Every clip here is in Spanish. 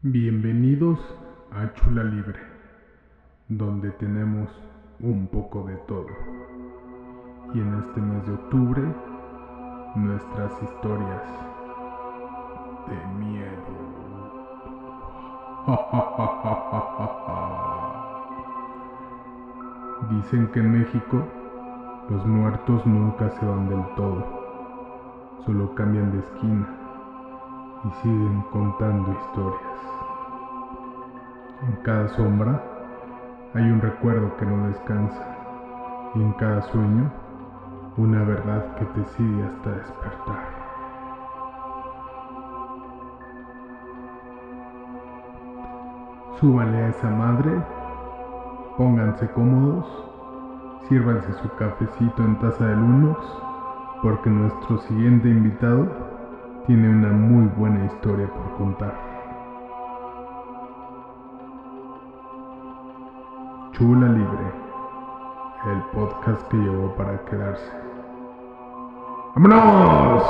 Bienvenidos a Chula Libre, donde tenemos un poco de todo. Y en este mes de octubre, nuestras historias de miedo. Dicen que en México los muertos nunca se van del todo, solo cambian de esquina y siguen contando historias. En cada sombra hay un recuerdo que no descansa, y en cada sueño una verdad que te sigue hasta despertar. Súbanle a esa madre, pónganse cómodos, sírvanse su cafecito en taza de Lunox, porque nuestro siguiente invitado tiene una muy buena historia por contar. Chula Libre, el podcast que llegó para quedarse. ¡Vámonos!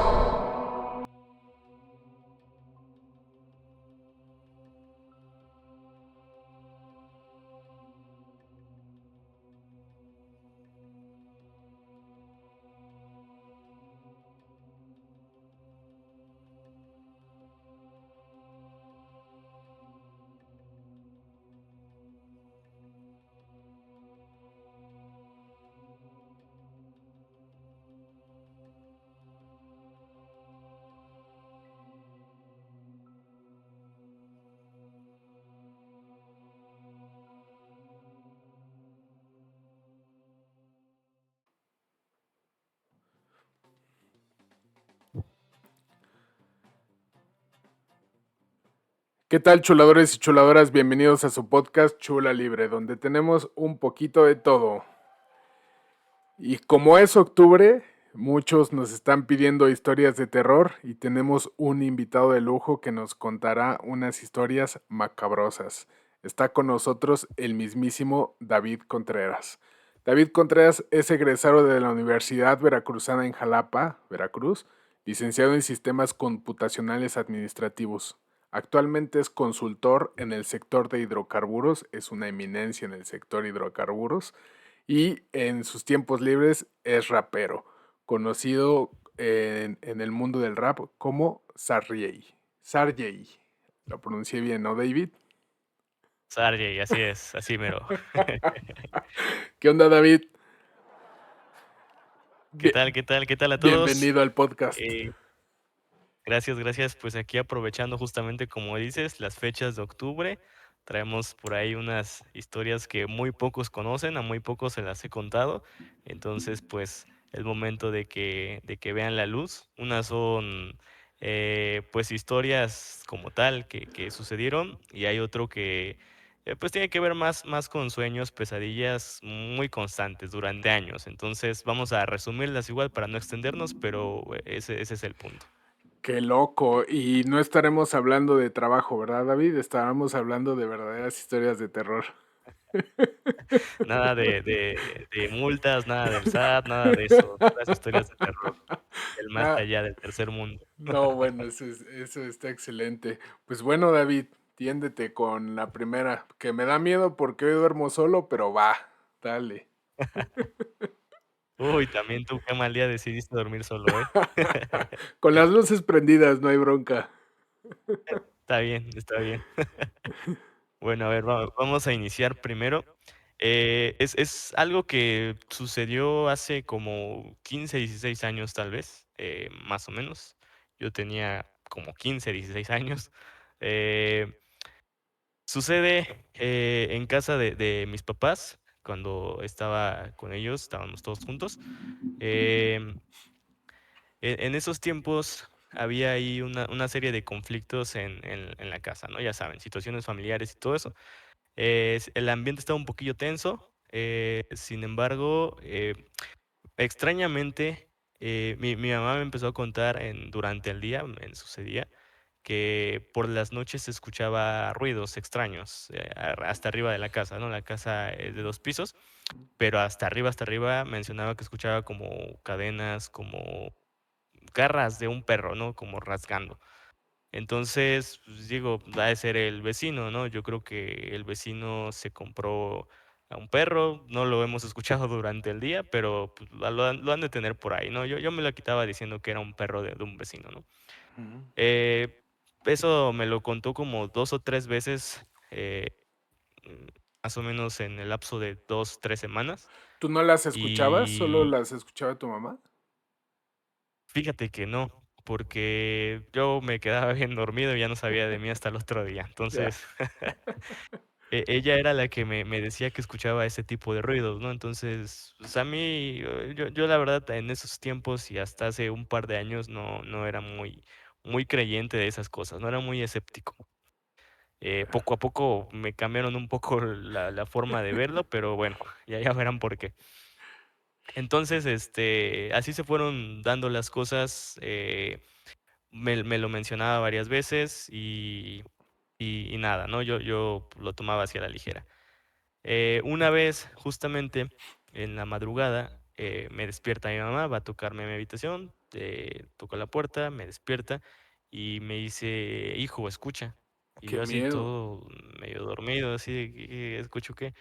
¿Qué tal, chuladores y chuladoras? Bienvenidos a su podcast Chula Libre, donde tenemos un poquito de todo. Y como es octubre, muchos nos están pidiendo historias de terror y tenemos un invitado de lujo que nos contará unas historias macabrosas. Está con nosotros el mismísimo David Contreras. David Contreras es egresado de la Universidad Veracruzana en Jalapa, Veracruz, licenciado en Sistemas Computacionales Administrativos. Actualmente es consultor en el sector de hidrocarburos, es una eminencia en el sector hidrocarburos y en sus tiempos libres es rapero, conocido en el mundo del rap como Sarjay. Sarjay, lo pronuncié bien, ¿no, David? Sarjay, así es, así mero. ¿Qué onda, David? ¿Qué Bien- tal? ¿Qué tal? ¿Qué tal a todos? bienvenido al podcast. Eh, gracias. Pues aquí aprovechando justamente, como dices, las fechas de octubre, traemos por ahí unas historias que muy pocos conocen, a muy pocos se las he contado. Entonces, pues, es momento de que vean la luz. Unas son, pues, historias como tal que sucedieron, y hay otro que, pues, tiene que ver más con sueños, pesadillas muy constantes durante años. Entonces, vamos a resumirlas igual para no extendernos, pero ese es el punto. Qué loco. Y no estaremos hablando de trabajo, ¿verdad, David? Estaremos hablando de verdaderas historias de terror. Nada de multas, nada del SAT, nada de eso, puras historias de terror, del más Ah, allá, del tercer mundo. no, bueno, eso está excelente. Pues bueno, David, tiéndete con la primera, que me da miedo porque hoy duermo solo, pero va, dale. Uy, también tú, qué mal día decidiste dormir solo, ¿eh? Con las luces prendidas, no hay bronca. Está bien, está bien. Bueno, a ver, vamos a iniciar primero. Es algo que sucedió hace como 15, 16 años, tal vez, más o menos. Yo tenía como 15, 16 años. Eh, Sucede, en casa de mis papás, cuando estaba con ellos, estábamos todos juntos. Em, en esos tiempos había ahí una serie de conflictos en la casa, ¿no? Ya saben, situaciones familiares y todo eso. El ambiente estaba un poquillo tenso, sin embargo, extrañamente, mi mamá me empezó a contar durante el día, sucedía, que por las noches se escuchaba ruidos extraños, hasta arriba de la casa, ¿no? La casa es de 2 pisos, pero hasta arriba mencionaba que escuchaba como cadenas, como garras de un perro, ¿no? Como rasgando. Entonces, pues, digo, ha de ser el vecino, ¿no? Yo creo que el vecino se compró a un perro, no lo hemos escuchado durante el día, pero, pues, lo han de tener por ahí, ¿no? Yo me la quitaba diciendo que era un perro de un vecino, ¿no? Ujú. Eh, Eso me lo contó como 2 o 3 veces, mm, más o menos en el lapso de 2 3 semanas. ¿Tú no las escuchabas? ¿Solo Y las escuchaba tu mamá? fíjate que no, porque yo me quedaba bien dormido y ya no sabía de mí hasta el otro día. Ya. Entonces, ella era la que me decía que escuchaba ese tipo de ruidos, ¿no? Entonces, pues, a mí, yo la verdad en esos tiempos y hasta hace un par de años no era muy creyente de esas cosas, no era muy escéptico. Poco a poco me cambiaron un poco la forma de verlo, pero bueno, ya verán por qué. Entonces, así se fueron dando las cosas, me lo mencionaba varias veces y nada, ¿no? Yo lo tomaba así a la ligera. Una vez, justamente en la madrugada, me despierta mi mamá, va a tocarme a mi habitación, toca la puerta, me despierta y me dice: "Hijo, escucha". Y Qué yo así miedo. todo medio dormido, así de: "¿Qué escucho qué?".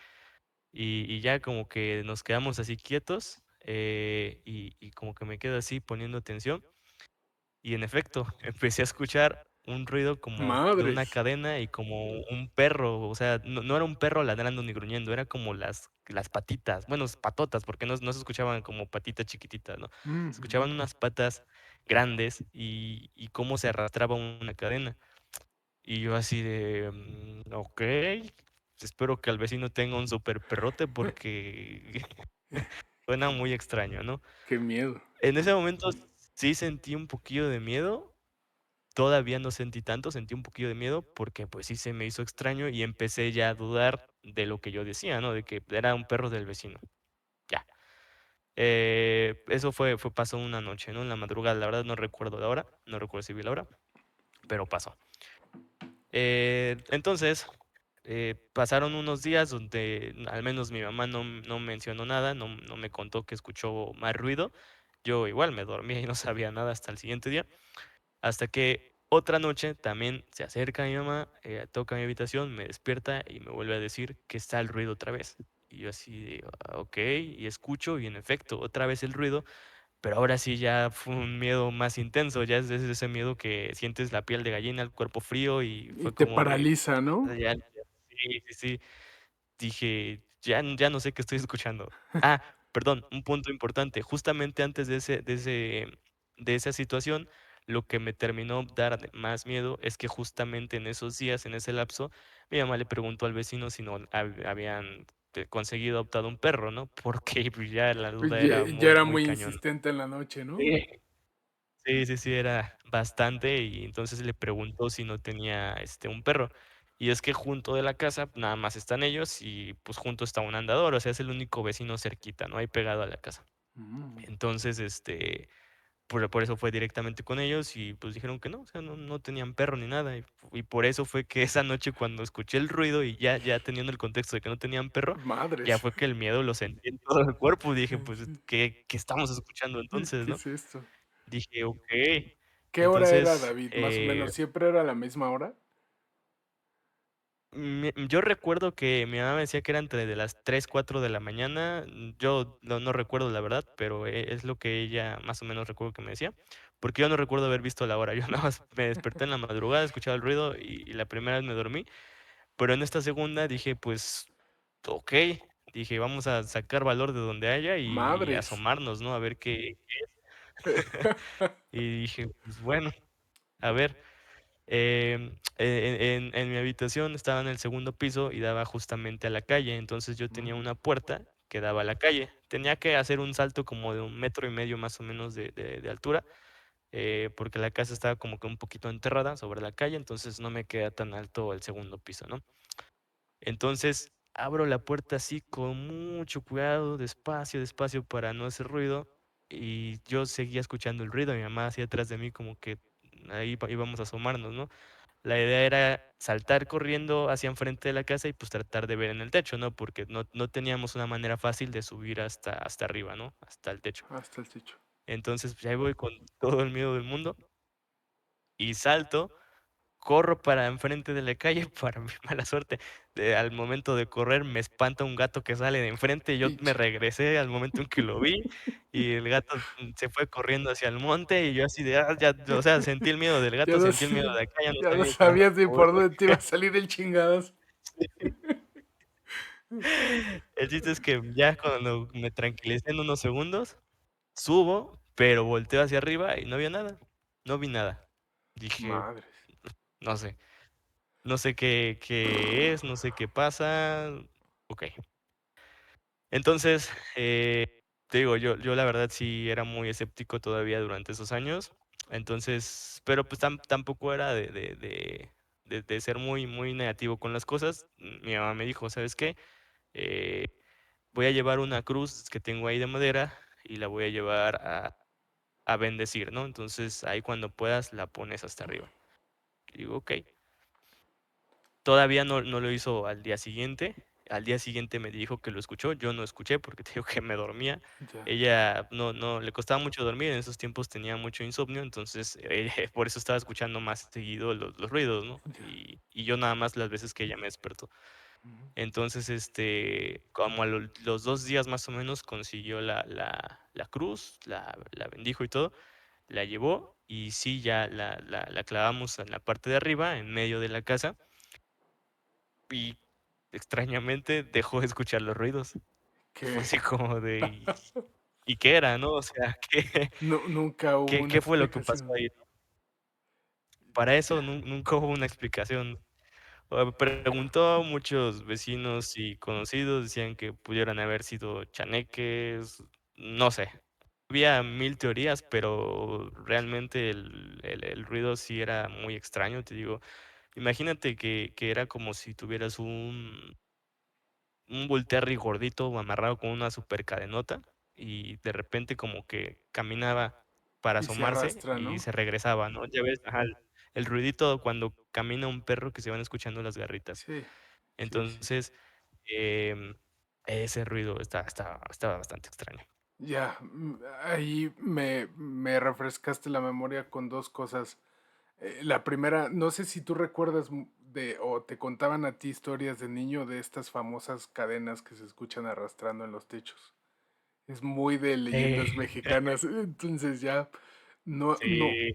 Y ya como que nos quedamos así quietos, y como que me quedo así poniendo atención. Y en efecto, empecé a escuchar un ruido como de una Madres. cadena y como un perro, o sea, no era un perro ladrando ni gruñendo, era como las patitas, bueno, patotas, porque no se escuchaban como patitas chiquititas, ¿no? Se Ujú. escuchaban unas patas grandes y cómo se arrastraba una cadena. Y yo así de, okey, espero que el vecino tenga un super perrote porque suena muy extraño, ¿no? Qué miedo. En ese momento sí sentí un poquillo de miedo. Todavía no sentí tanto, sentí un poquillo de miedo porque, pues, sí se me hizo extraño y empecé ya a dudar de lo que yo decía, ¿no? De que era un perro del vecino, ya. Eso pasó una noche, ¿no? En la madrugada, la verdad no recuerdo la hora, no recuerdo si vi la hora, pero pasó. Entonces, pasaron unos días donde al menos mi mamá no mencionó nada, no me contó que escuchó más ruido. Yo igual me dormía y no sabía nada hasta el siguiente día. Hasta que otra noche también se acerca mi mamá, toca mi habitación, me despierta y me vuelve a decir que está el ruido otra vez. Y yo así de, okey, y escucho, y en efecto, otra vez el ruido, pero ahora sí ya fue un miedo más intenso, ya es de ese miedo que sientes la piel de gallina, el cuerpo frío, y Y fue te como de, paraliza, ¿no? sí, sí, sí. Dije: "Ya no sé qué estoy escuchando". Ah, perdón, un punto importante, justamente antes de esa situación, lo que me terminó dar más miedo es que justamente en esos días, en ese lapso, mi mamá le preguntó al vecino si no habían, conseguido adoptado un perro, ¿no? Porque, pues, ya la Pues duda ya, era ya era muy muy cañón. insistente en la noche, ¿no? Sí. Sí, sí, sí, era bastante, y entonces le preguntó si no tenía, un perro. Y es que junto de la casa nada más están ellos y, pues, junto está un andador, o sea, es el único vecino cerquita, ¿no? Ahí pegado a la casa. Mm. Entonces, por eso fue directamente con ellos y, pues, dijeron que no, o sea, no tenían perro ni nada, y por eso fue que esa noche cuando escuché el ruido y ya teniendo el contexto de que no tenían perro, ya Madres. fue que el miedo lo sentí en todo el cuerpo, dije: "Pues, ¿qué estamos escuchando entonces, ¿Qué no?". es esto? Dije: "Okey". ¿Qué hora era, Entonces, David? Más o menos, ¿siempre era la misma hora? yo recuerdo que mi mamá me decía que era entre de las 3 4 de la mañana, yo no recuerdo la verdad, pero, es lo que ella más o menos recuerdo que me decía, porque yo no recuerdo haber visto la hora, yo nada más me desperté en la madrugada, escuchaba el ruido y la primera vez me dormí, pero en esta segunda dije: "Pues, okey", dije: "Vamos a sacar valor de donde haya y Madres. asomarnos, ¿no? A ver qué". Y dije: "Pues bueno, a ver". En mi habitación estaba en el segundo piso y daba justamente a la calle, entonces yo tenía Mm. una puerta que daba a la calle. Tenía que hacer un salto como de 1 metro y medio más o menos de altura, porque la casa estaba como que un poquito enterrada sobre la calle, entonces no me queda tan alto el segundo piso, ¿no? Entonces abro la puerta así con mucho cuidado, despacio, despacio para no hacer ruido, y yo seguía escuchando el ruido, mi mamá hacía atrás de mí como que ahí íbamos a asomarnos, ¿no? La idea era saltar corriendo hacia enfrente de la casa y, pues, tratar de ver en el techo, ¿no? Porque no teníamos una manera fácil de subir hasta arriba, ¿no? Hasta el techo. Hasta el techo. Entonces, pues, ahí voy con todo el miedo del mundo y salto, corro para enfrente de la calle, para mi mala suerte, al momento de correr me espanta un gato que sale de enfrente, yo me Pinche. regresé al momento en que lo vi, y el gato, se fue corriendo hacia el monte, y yo así de, ya, o sea, sentí el miedo del Ya gato, no, sentí el miedo de acá, ya no ya no sabía ni para dónde sabías ni por moverme. dónde te iba a salir el chingadas. El chiste es que ya cuando me tranquilicé en unos segundos, subo, pero volteo hacia arriba y no había nada, no vi nada. Dije: Madres. "No sé, no sé qué es, no sé qué pasa". Okey. Entonces, te digo, yo la verdad sí era muy escéptico todavía durante esos años. Entonces, pero pues tampoco era de ser muy negativo con las cosas. Mi mamá me dijo: "¿Sabes qué? Eh, voy a llevar una cruz que tengo ahí de madera y la voy a llevar a bendecir, ¿no? Entonces, ahí cuando puedas la pones hasta arriba". Y digo: "Okey". Todavía no lo hizo al día siguiente. Al día siguiente me dijo que lo escuchó, yo no escuché porque te digo que me dormía. Ya, Ella no le costaba mucho dormir, en esos tiempos tenía mucho insomnio, entonces, por eso estaba escuchando más seguido los ruidos, ¿no? ya. Y yo nada más las veces que ella me despertó. Ujú. Entonces, como a los 2 días más o menos consiguió la cruz, la bendijo y todo, la llevó y sí, ya la clavamos en la parte de arriba, en medio de la casa, y extrañamente dejó de escuchar los ruidos. Fue Que así como de, ¿y qué era, no? O sea, ¿qué no, nunca hubo una qué fue lo que pasó explicación. ahí? Para eso Ya, nunca hubo una explicación. Preguntó a muchos vecinos y conocidos, decían que pudieran haber sido chaneques, no sé. Había 1000 teorías, pero realmente el ruido sí era muy extraño, te digo. Imagínate que era como si tuvieras un bull terrier gordito amarrado con una super cadenota, y de repente como que caminaba para y se asomarse arrastra, y ¿no? se regresaba, ¿no? Ya ves, ajá, el ruidito cuando camina un perro que se van escuchando las garritas. Sí, sí, sí. Entonces, em, ese ruido estaba bastante extraño. Ya, ahí me refrescaste la memoria con dos cosas. La primera, no sé si tú recuerdas o te contaban a ti historias de niño de estas famosas cadenas que se escuchan arrastrando en los techos. Es muy de leyendas Sí, mexicanas, entonces ya no, sí,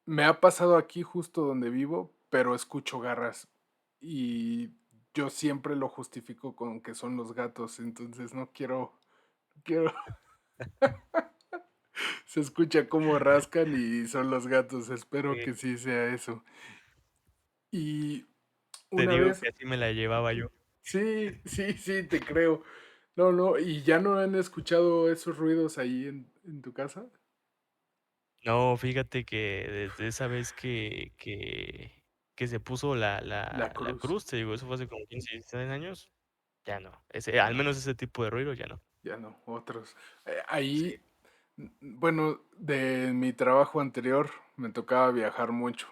me ha pasado aquí justo donde vivo, pero escucho garras y yo siempre lo justifico con que son los gatos, entonces no quiero, se escucha como rascan y son los gatos, espero sí, que sí sea eso. Y te una digo vez, que así me la llevaba yo. sí, sí, sí, te creo. No, no, ¿y ya no han escuchado esos ruidos ahí en tu casa? No, fíjate que desde esa vez que se puso La la cruz, cruz, te digo, eso fue hace como 15, 16 años, ya no, al ya, menos ese tipo de ruido ya no. ya no, otros. Sí. Ahí, bueno, de mi trabajo anterior me tocaba viajar mucho.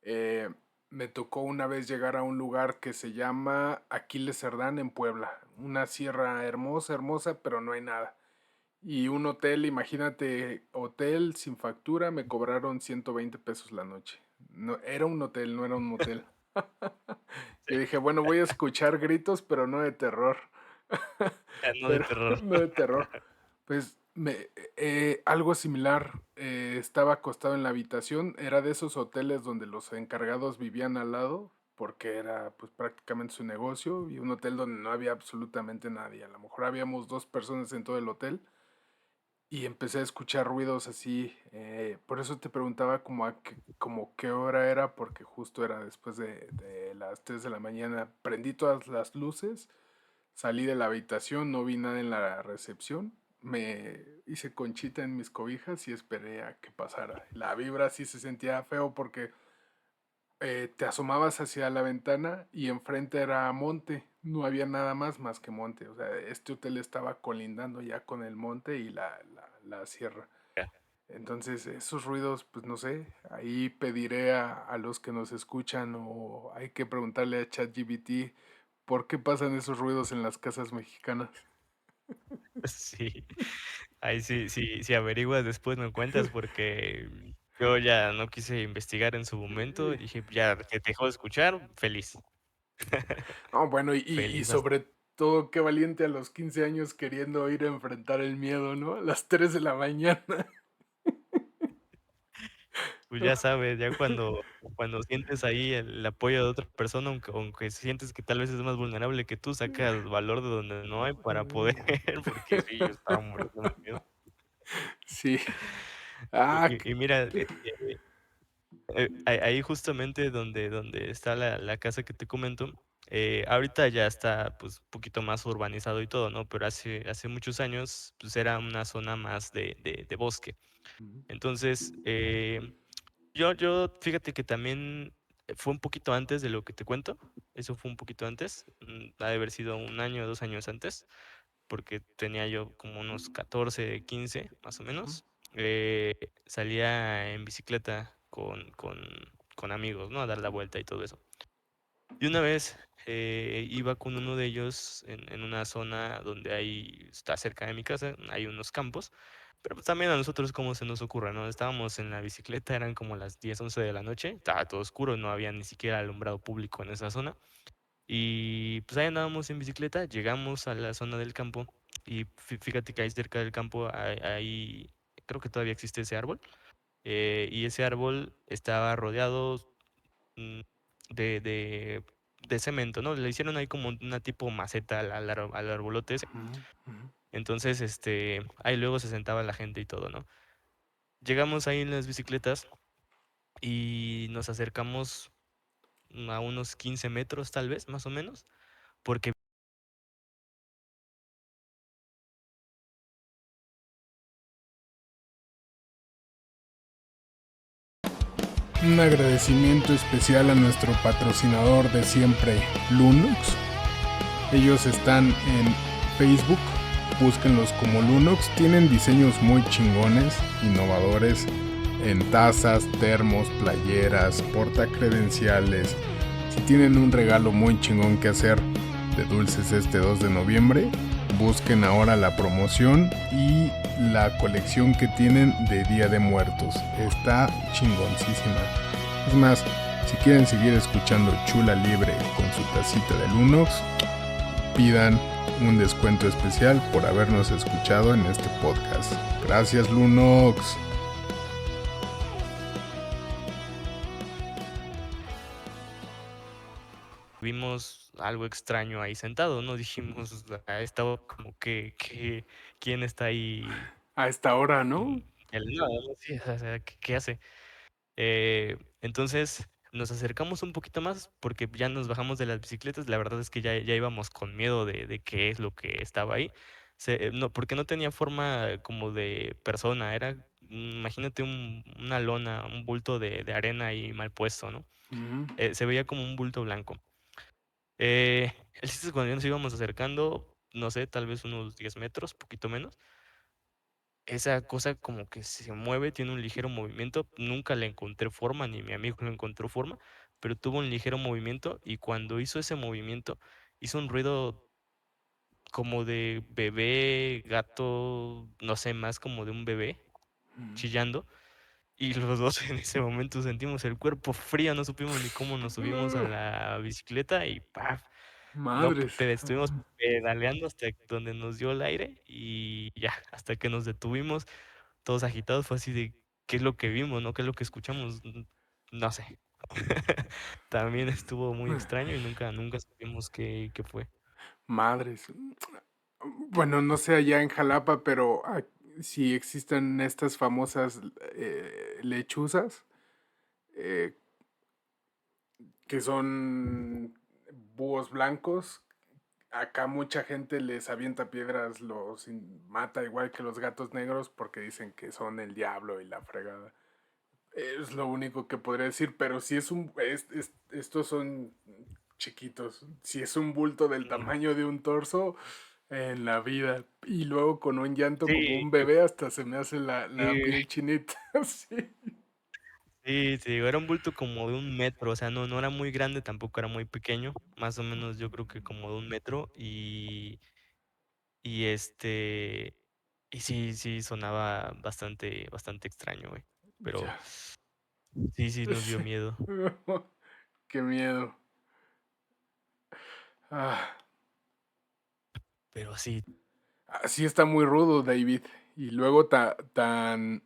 Eh, Me tocó una vez llegar a un lugar que se llama Aquiles Cerdán en Puebla. Una sierra hermosa, hermosa, pero no hay nada. Y un hotel, imagínate, hotel sin factura, me cobraron 120 pesos la noche. No, era un hotel, no era un motel. Yo dije, bueno, voy a escuchar gritos, pero no de terror. No de Pero terror. no de terror. Pues algo similar, estaba acostado en la habitación, era de esos hoteles donde los encargados vivían al lado, porque era pues prácticamente su negocio, y un hotel donde no había absolutamente nadie. A lo mejor habíamos dos personas en todo el hotel y empecé a escuchar ruidos así. Por eso te preguntaba como qué hora era, porque justo era después de las 3 de la mañana. Prendí todas las luces, salí de la habitación, no vi nada en la recepción. Me hice conchita en mis cobijas y esperé a que pasara. La vibra sí se sentía feo porque te asomabas hacia la ventana y enfrente era monte, no había nada más que monte, o sea, este hotel estaba colindando ya con el monte y la sierra. Ya. Entonces, esos ruidos, pues no sé, ahí pediré a los que nos escuchan o hay que preguntarle a ChatGPT por qué pasan esos ruidos en las casas mexicanas. Sí, ahí sí, sí, si averiguas después me cuentas porque Yo ya no quise investigar en su momento, y dije: "Ya que dejó de escuchar, feliz". No, bueno, y Feliz sobre todo, qué valiente a los 15 años queriendo ir a enfrentar el miedo, ¿no? A las 3 de la mañana. Pues ya sabes, ya cuando sientes ahí el apoyo de otra persona, aunque sientes que tal vez es más vulnerable que tú, sacas valor de donde no hay para poder, porque sí, yo estaba muriendo de miedo. Sí. Ah, Y mira, ahí justamente donde está la casa que te comento, ahorita ya está, pues, un poquito más urbanizado y todo, ¿no? Pero hace muchos años, pues, era una zona más de bosque. Entonces, yo fíjate que también fue un poquito antes de lo que te cuento, eso fue un poquito antes, ha de haber sido 1 año, 2 años antes, porque tenía yo como unos 14, 15, más o menos. Salía en bicicleta con amigos, ¿no? A dar la vuelta y todo eso. Y una vez, iba con uno de ellos en una zona donde está cerca de mi casa, hay unos campos, pero, pues, también a nosotros cómo se nos ocurre, ¿no? Estábamos en la bicicleta, eran como las 10, 11 de la noche, estaba todo oscuro, no había ni siquiera alumbrado público en esa zona. Y, pues, ahí andábamos en bicicleta, llegamos a la zona del campo y fíjate que ahí cerca del campo hay creo que todavía existe ese árbol, y ese árbol estaba rodeado, mm, de de de cemento, ¿no? Le hicieron ahí como una tipo maceta al arbolote ese. Entonces, ahí luego se sentaba la gente y todo, ¿no? Llegamos ahí en las bicicletas y nos acercamos, a unos 15 metros, tal vez, más o menos, porque un agradecimiento especial a nuestro patrocinador de siempre, Lunux. Ellos están en Facebook, búsquenlos como Lunux. Tienen diseños muy chingones, innovadores en tazas, termos, playeras, portacredenciales. Si tienen un regalo muy chingón que hacer de dulces este 2 de noviembre, busquen ahora la promoción y la colección que tienen de Día de Muertos. Está chingoncísima. Es más, si quieren seguir escuchando Chula Libre con su tacita de Lunox, pidan un descuento especial por habernos escuchado en este podcast. Gracias, Lunox. vimos algo extraño ahí sentado, ¿no? Dijimos, estaba como que ¿quién está ahí? A esta hora, ¿no? El no, sí, o sea, ¿qué hace? Entonces nos acercamos un poquito más porque ya nos bajamos de las bicicletas. La verdad es que ya íbamos con miedo de qué es lo que estaba ahí. No, porque no tenía forma como de persona, era, imagínate una lona, un bulto de arena ahí mal puesto, ¿no? Se veía como un bulto blanco. El chiste es cuando ya nos íbamos acercando, no sé, tal vez unos 10 metros, poquito menos, esa cosa como que se mueve, tiene un ligero movimiento, nunca le encontré forma, ni mi amigo le encontró forma, pero tuvo un ligero movimiento y cuando hizo ese movimiento, hizo un ruido como de bebé, gato, no sé, más como de un bebé chillando. Y los dos en ese momento sentimos el cuerpo frío, no supimos ni cómo nos subimos a la bicicleta y ¡paf! No, Madres. estuvimos pedaleando hasta donde nos dio el aire y ya, hasta que nos detuvimos, todos agitados, fue así de, ¿qué es lo que vimos, no? ¿Qué es lo que escuchamos? No sé. También estuvo muy extraño y nunca supimos qué fue. Madres. Bueno, no sé allá en Jalapa, pero si existen estas famosas lechuzas, eh, que son búhos blancos. Acá mucha gente les avienta piedras, mata igual que los gatos negros porque dicen que son el diablo y la fregada. Es lo único que podría decir, pero si es estos son chiquitos. Si es un bulto del Mm, tamaño de un torso, en la vida. Y luego con un llanto como sí, un bebé, hasta se me hace la sí, piel chinita. Sí. sí, te digo, era un bulto como de 1 metro, o sea, no era muy grande, tampoco era muy pequeño, más o menos yo creo que como de 1 metro y y sí sonaba bastante extraño, güey. Pero Ya. Sí, sí, nos dio miedo. Qué miedo. Ah, Pero sí, así está muy rudo, David. Y luego tan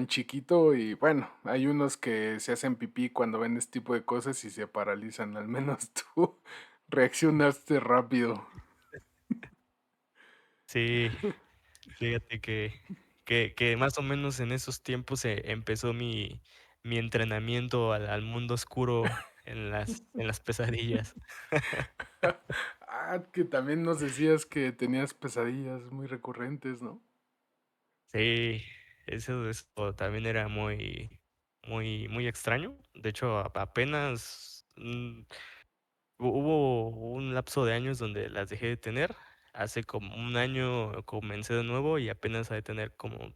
chiquito y bueno, hay unos que se hacen pipí cuando ven este tipo de cosas y se paralizan. Al menos tú reaccionaste rápido. sí, fíjate que más o menos en esos tiempos empezó mi entrenamiento al mundo oscuro en las pesadillas. Ah, que también nos decías que tenías pesadillas muy recurrentes, ¿no? Sí, eso también era muy extraño. De hecho, apenas, hubo un lapso de años donde las dejé de tener. Hace como un año comencé de nuevo y apenas ha de tener como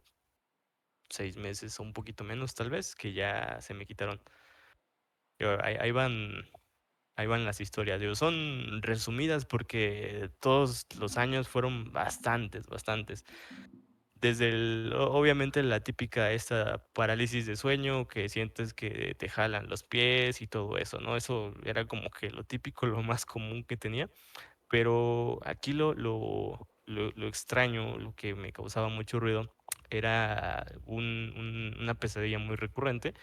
6 meses o un poquito menos, tal vez, que ya se me quitaron. Pero ahí van las historias. Digo, son resumidas porque todos los años fueron bastantes. Desde obviamente la típica esta parálisis de sueño, que sientes que te jalan los pies y todo eso, ¿no? Eso era como que lo típico, lo más común que tenía. Pero aquí lo extraño, lo que me causaba mucho ruido, era una pesadilla muy recurrente,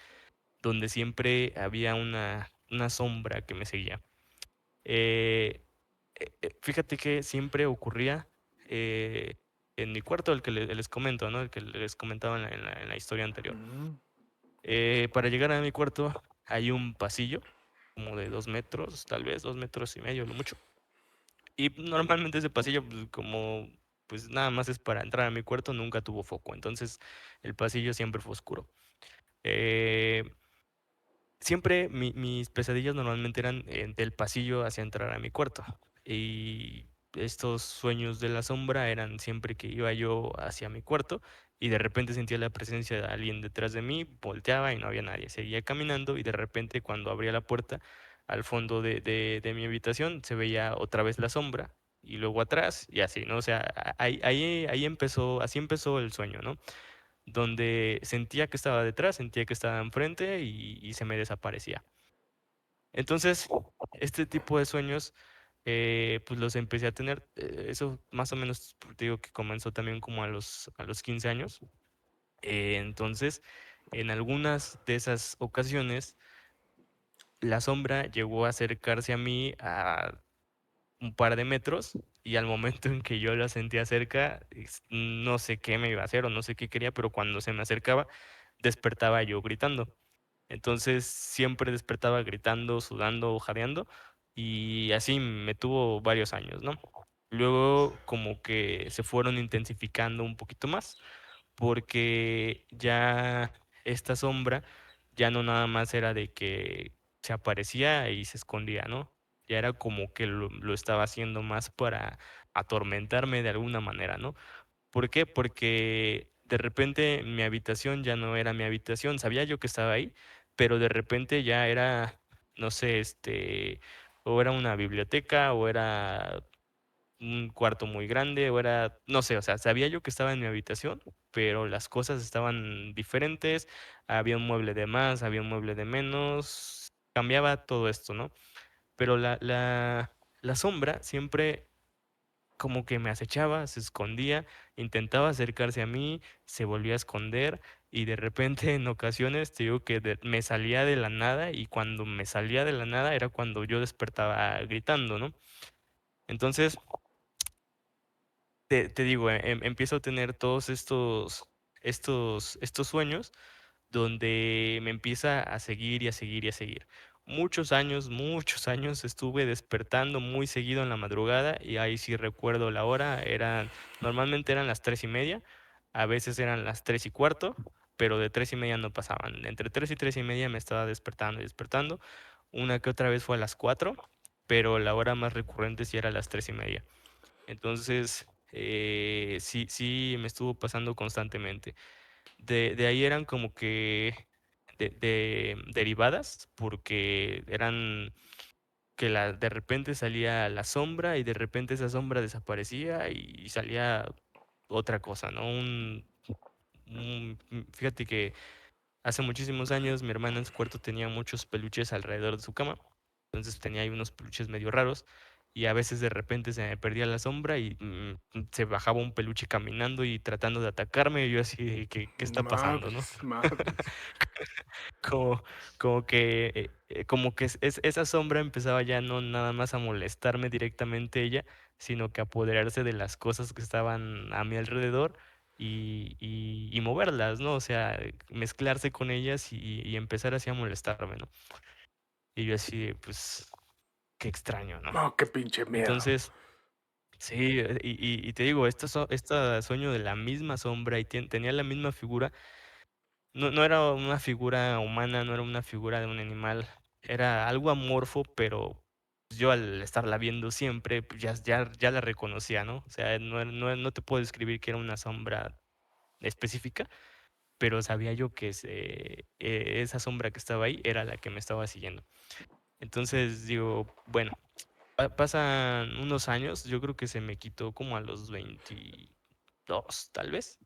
donde siempre había una sombra que me seguía. Eh, Fíjate que siempre ocurría, eh, en mi cuarto, el que les comento, ¿no? El que les comentaba en la historia anterior. Mm. Para llegar a mi cuarto hay un pasillo, como de 2 metros, tal vez 2 metros y medio, lo mucho. Y normalmente ese pasillo, pues, como, pues, nada más es para entrar a mi cuarto, nunca tuvo foco. Entonces, el pasillo siempre fue oscuro. Eh, Siempre mis pesadillas normalmente eran, del pasillo hacia entrar a mi cuarto. Y estos sueños de la sombra eran siempre que iba yo hacia mi cuarto y de repente sentía la presencia de alguien detrás de mí, volteaba y no había nadie. Seguía caminando y de repente cuando abría la puerta al fondo de mi habitación se veía otra vez la sombra y luego atrás y así, ¿no? O sea, ahí empezó, así empezó el sueño, ¿no? Donde sentía que estaba detrás, sentía que estaba enfrente y se me desaparecía. Entonces, este tipo de sueños, pues los empecé a tener, eso más o menos, pues, te digo que comenzó también como a los 15 años. Entonces, en algunas de esas ocasiones, la sombra llegó a acercarse a mí a un par de metros y al momento en que yo la sentía cerca, no sé qué me iba a hacer o no sé qué quería, pero cuando se me acercaba, despertaba yo gritando. Entonces siempre despertaba gritando, sudando, jadeando y así me tuvo varios años, ¿no? Luego como que se fueron intensificando un poquito más porque ya esta sombra ya no nada más era de que se aparecía y se escondía, ¿no? Ya era como que lo estaba haciendo más para atormentarme de alguna manera, ¿no? ¿Por qué? Porque de repente mi habitación ya no era mi habitación. Sabía yo que estaba ahí, pero de repente ya era, no sé, o era una biblioteca, o era un cuarto muy grande, o era, no sé, o sea, sabía yo que estaba en mi habitación, pero las cosas estaban diferentes, había un mueble de más, había un mueble de menos, cambiaba todo esto, ¿no? Pero la sombra siempre como que me acechaba, se escondía, intentaba acercarse a mí, se volvía a esconder y de repente en ocasiones te digo que me salía de la nada y cuando me salía de la nada era cuando yo despertaba gritando, ¿no? Entonces, te digo, empiezo a tener todos estos sueños donde me empieza a seguir y a seguir y a seguir. Muchos años estuve despertando muy seguido en la madrugada y ahí sí recuerdo la hora, normalmente eran las 3:30, a veces eran las 3:15, pero de 3:30 no pasaban. Entre 3 y 3:30 me estaba despertando y despertando. Una que otra vez fue a las 4, pero la hora más recurrente sí era a las 3:30. Entonces, sí me estuvo pasando constantemente. De ahí eran como que derivadas, porque eran que de repente salía la sombra y de repente esa sombra desaparecía y salía otra cosa, ¿no? Fíjate que Hace muchísimos años mi hermana en su cuarto tenía muchos peluches alrededor de su cama, entonces tenía ahí unos peluches medio raros y a veces de repente se me perdía la sombra y se bajaba un peluche caminando y tratando de atacarme y yo así de ¿qué está pasando, no? Madres, madres. Como, como que esa sombra empezaba ya no nada más a molestarme directamente ella, sino que a apoderarse de las cosas que estaban a mi alrededor y moverlas, ¿no? O sea, mezclarse con ellas y empezar así a molestarme, ¿no? Y yo así, pues, qué extraño, ¿no? No, qué pinche miedo. Entonces, sí, y te digo, esta sueño de la misma sombra y tenía la misma figura. No era una figura humana, no era una figura de un animal, era algo amorfo, pero yo al estarla viendo siempre, pues ya la reconocía, ¿no? O sea, no te puedo describir que era una sombra específica, pero sabía yo que esa sombra que estaba ahí era la que me estaba siguiendo. Entonces digo, bueno, pasan unos años, yo creo que se me quitó como a los 22, tal vez,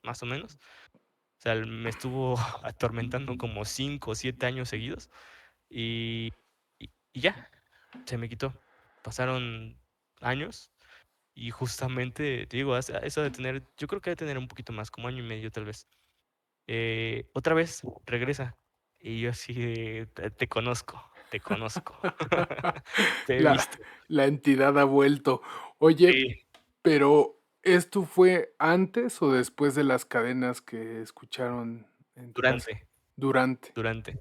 más o menos. O sea, me estuvo atormentando como 5 o 7 años seguidos y ya, se me quitó. Pasaron años y justamente, te digo, eso de tener, yo creo que de tener un poquito más, como año y medio tal vez. Otra vez regresa y yo así de, te conozco, te conozco, te he La, visto. la entidad ha vuelto. Oye, Sí, pero ¿esto fue antes o después de las cadenas que escucharon en tu casa? durante, Durante. durante,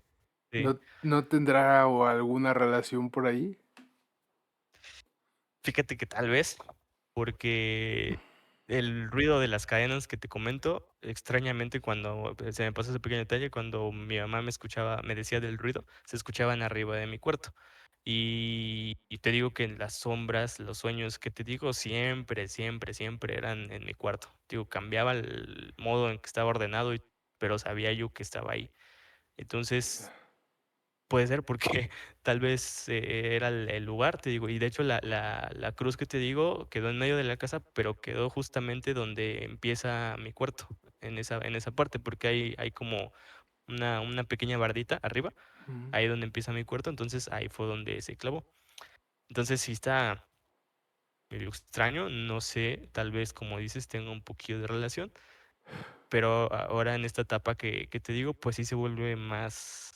sí. ¿No tendrá o alguna relación por ahí? Fíjate que tal vez, porque el ruido de las cadenas que te comento, extrañamente cuando se me pasó ese pequeño detalle, cuando mi mamá me escuchaba, me decía del ruido, se escuchaban arriba de mi cuarto. Y te digo que las sombras, los sueños que te digo, siempre, siempre, siempre eran en mi cuarto. Digo, cambiaba el modo en que estaba ordenado, pero sabía yo que estaba ahí. Entonces, puede ser porque tal vez, era el lugar, te digo, y de hecho la cruz que te digo quedó en medio de la casa, pero quedó justamente donde empieza mi cuarto, en esa parte, porque hay como una pequeña bardita arriba, Mm. ahí donde empieza mi cuarto, entonces ahí fue donde se clavó. Entonces sí está medio extraño, no sé, tal vez, como dices, tenga un poquillo de relación, pero ahora en esta etapa que te digo, pues sí se vuelve más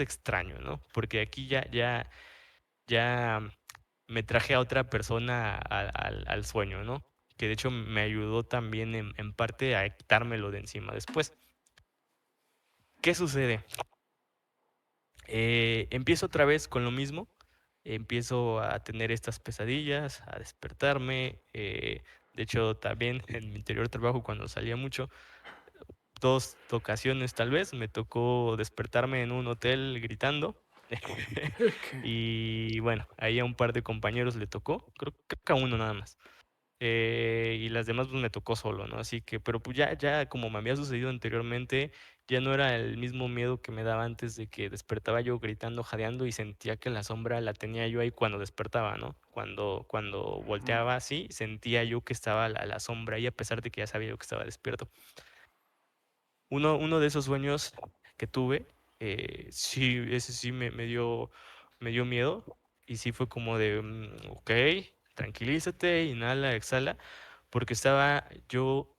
extraño, ¿no? Porque aquí ya me traje a otra persona al sueño, ¿no? Que de hecho me ayudó también en parte a quitármelo de encima después. ¿Qué sucede? Empiezo otra vez con lo mismo, empiezo a tener estas pesadillas, a despertarme. De hecho, también en mi anterior trabajo, cuando salía mucho, 2 ocasiones tal vez, me tocó despertarme en un hotel gritando. Ok. Y bueno, ahí a un par de compañeros le tocó, creo que a uno nada más. Y las demás, pues, me tocó solo, ¿no? Así que, pero, pues, ya como me había sucedido anteriormente, ya no era el mismo miedo que me daba antes de que despertaba yo gritando, jadeando, y sentía que la sombra la tenía yo ahí cuando despertaba, ¿no? Cuando Mm. volteaba así, sentía yo que estaba la sombra ahí, a pesar de que ya sabía yo que estaba despierto. Uno de esos sueños que tuve, sí, ese sí me dio miedo, y sí fue como de, okey, tranquilízate, inhala, exhala, porque estaba yo,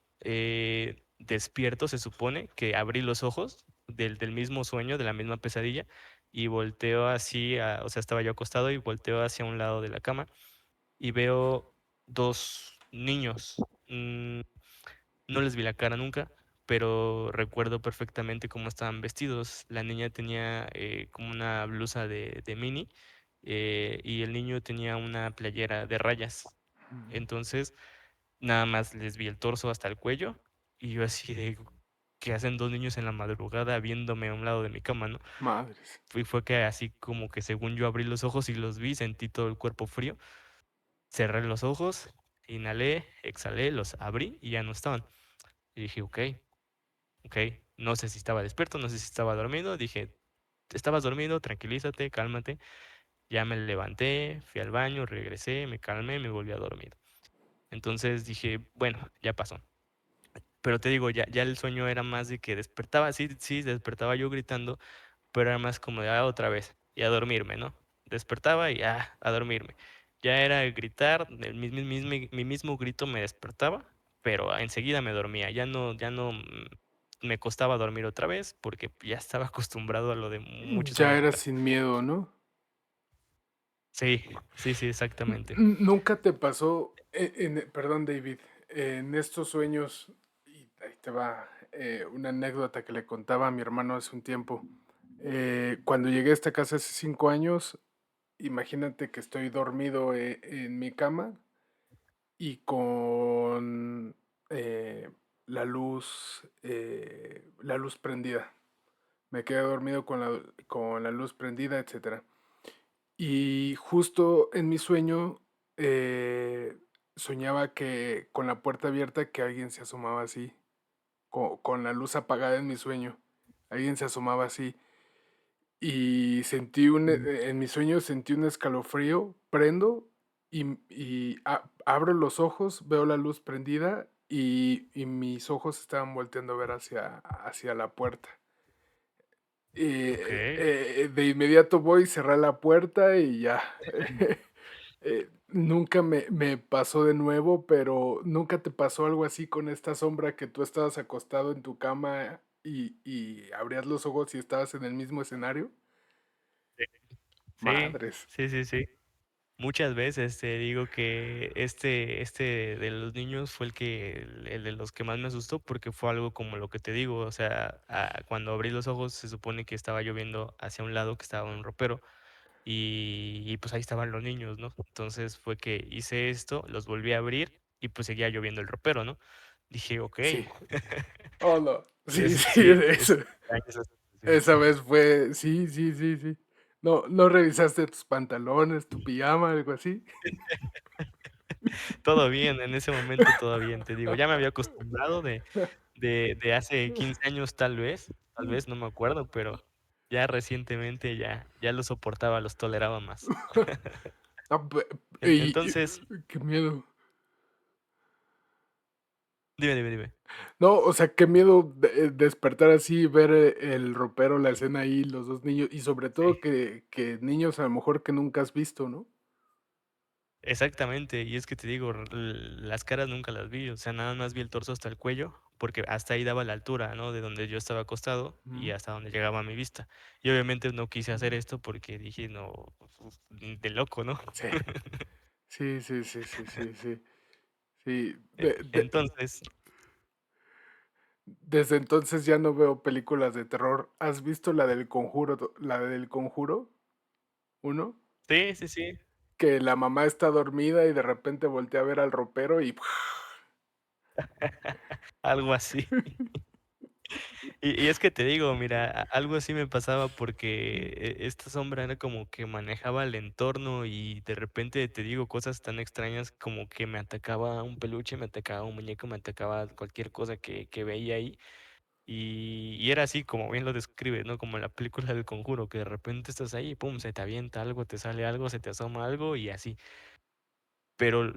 despierto, se supone, que abrí los ojos del mismo sueño, de la misma pesadilla, y volteo así o sea, estaba yo acostado y volteo hacia un lado de la cama, y veo 2 niños. No les vi la cara nunca, pero recuerdo perfectamente cómo estaban vestidos. La niña tenía, como una blusa de mini, y el niño tenía una playera de rayas. Entonces, nada más les vi el torso hasta el cuello, y yo así de, ¿qué hacen 2 niños en la madrugada viéndome a un lado de mi cama, no? Madres. Fue que así como que según yo abrí los ojos y los vi, sentí todo el cuerpo frío, cerré los ojos, inhalé, exhalé, los abrí y ya no estaban. Y dije: "Okey". Ok, no sé si estaba despierto, no sé si estaba dormido. Dije, estabas dormido, tranquilízate, cálmate. Ya me levanté, fui al baño, regresé, me calmé, me volví a dormir. Entonces dije, bueno, ya pasó. Pero te digo, ya el sueño era más de que despertaba, sí, despertaba yo gritando, pero era más como de, otra vez, y a dormirme, ¿no? Despertaba y, a dormirme. Ya era gritar, mi mismo grito me despertaba, pero enseguida me dormía. Ya no me costaba dormir otra vez porque ya estaba acostumbrado a lo de muchos Ya años era atrás. sin miedo, ¿no? Sí, sí, exactamente. ¿Nunca te pasó, perdón David, en estos sueños, y ahí te va una anécdota que le contaba a mi hermano hace un tiempo? Cuando llegué a esta casa hace 5 años, imagínate que estoy dormido en mi cama y con la luz prendida. Me quedé dormido con la luz prendida, etcétera. Y justo en mi sueño soñaba que con la puerta abierta que alguien se asomaba así, con la luz apagada en mi sueño. Alguien se asomaba así. Y en mi sueño sentí un escalofrío, prendo y abro los ojos, veo la luz prendida y mis ojos estaban volteando a ver hacia la puerta. Ok. De inmediato voy, cerré la puerta y ya. Nunca me pasó de nuevo, pero ¿nunca te pasó algo así con esta sombra que tú estabas acostado en tu cama y abrías los ojos y estabas en el mismo escenario? Sí, Madres. sí, sí, sí. Muchas veces te digo que este de los niños fue el de los que más me asustó porque fue algo como lo que te digo, o sea, cuando abrí los ojos se supone que estaba lloviendo hacia un lado que estaba un ropero y pues ahí estaban los niños, ¿no? Entonces fue que hice esto, los volví a abrir y pues seguía lloviendo el ropero, ¿no? Dije, ok. Sí. Oh, no. Sí, sí, Sí, es eso. extraña esa sensación. Esa vez fue. Sí, sí, sí, sí. No, no revisaste tus pantalones, tu pijama, algo así. Todo bien, en ese momento todo bien, te digo, ya me había acostumbrado de hace 15 años tal vez, no me acuerdo, pero ya recientemente ya los soportaba, los toleraba más. Ah, Entonces, qué miedo. dime. No, o sea, qué miedo despertar así, ver el ropero, la escena ahí, los dos niños, y sobre todo Sí, que niños a lo mejor que nunca has visto, ¿no? exactamente, y es que te digo, las caras nunca las vi, o sea, nada más vi el torso hasta el cuello, porque hasta ahí daba la altura, ¿no? De donde yo estaba acostado y Ujú. hasta donde llegaba mi vista. Y obviamente no quise hacer esto porque dije: "No, pues, de loco, ¿no?". Sí, sí, sí, sí, sí, sí, sí. Sí, Entonces, desde entonces ya no veo películas de terror. ¿Has visto la del Conjuro uno? sí, sí, sí, Que la mamá está dormida y de repente voltea a ver al ropero y algo así. Y es que te digo, mira, algo así me pasaba porque esta sombra era como que manejaba el entorno y de repente te digo cosas tan extrañas como que me atacaba un peluche, me atacaba un muñeco, me atacaba cualquier cosa que veía ahí. Y era así, como bien lo describes, ¿no? Como en la película del Conjuro, que de repente estás ahí, pum, se te avienta algo, te sale algo, se te asoma algo y así. Pero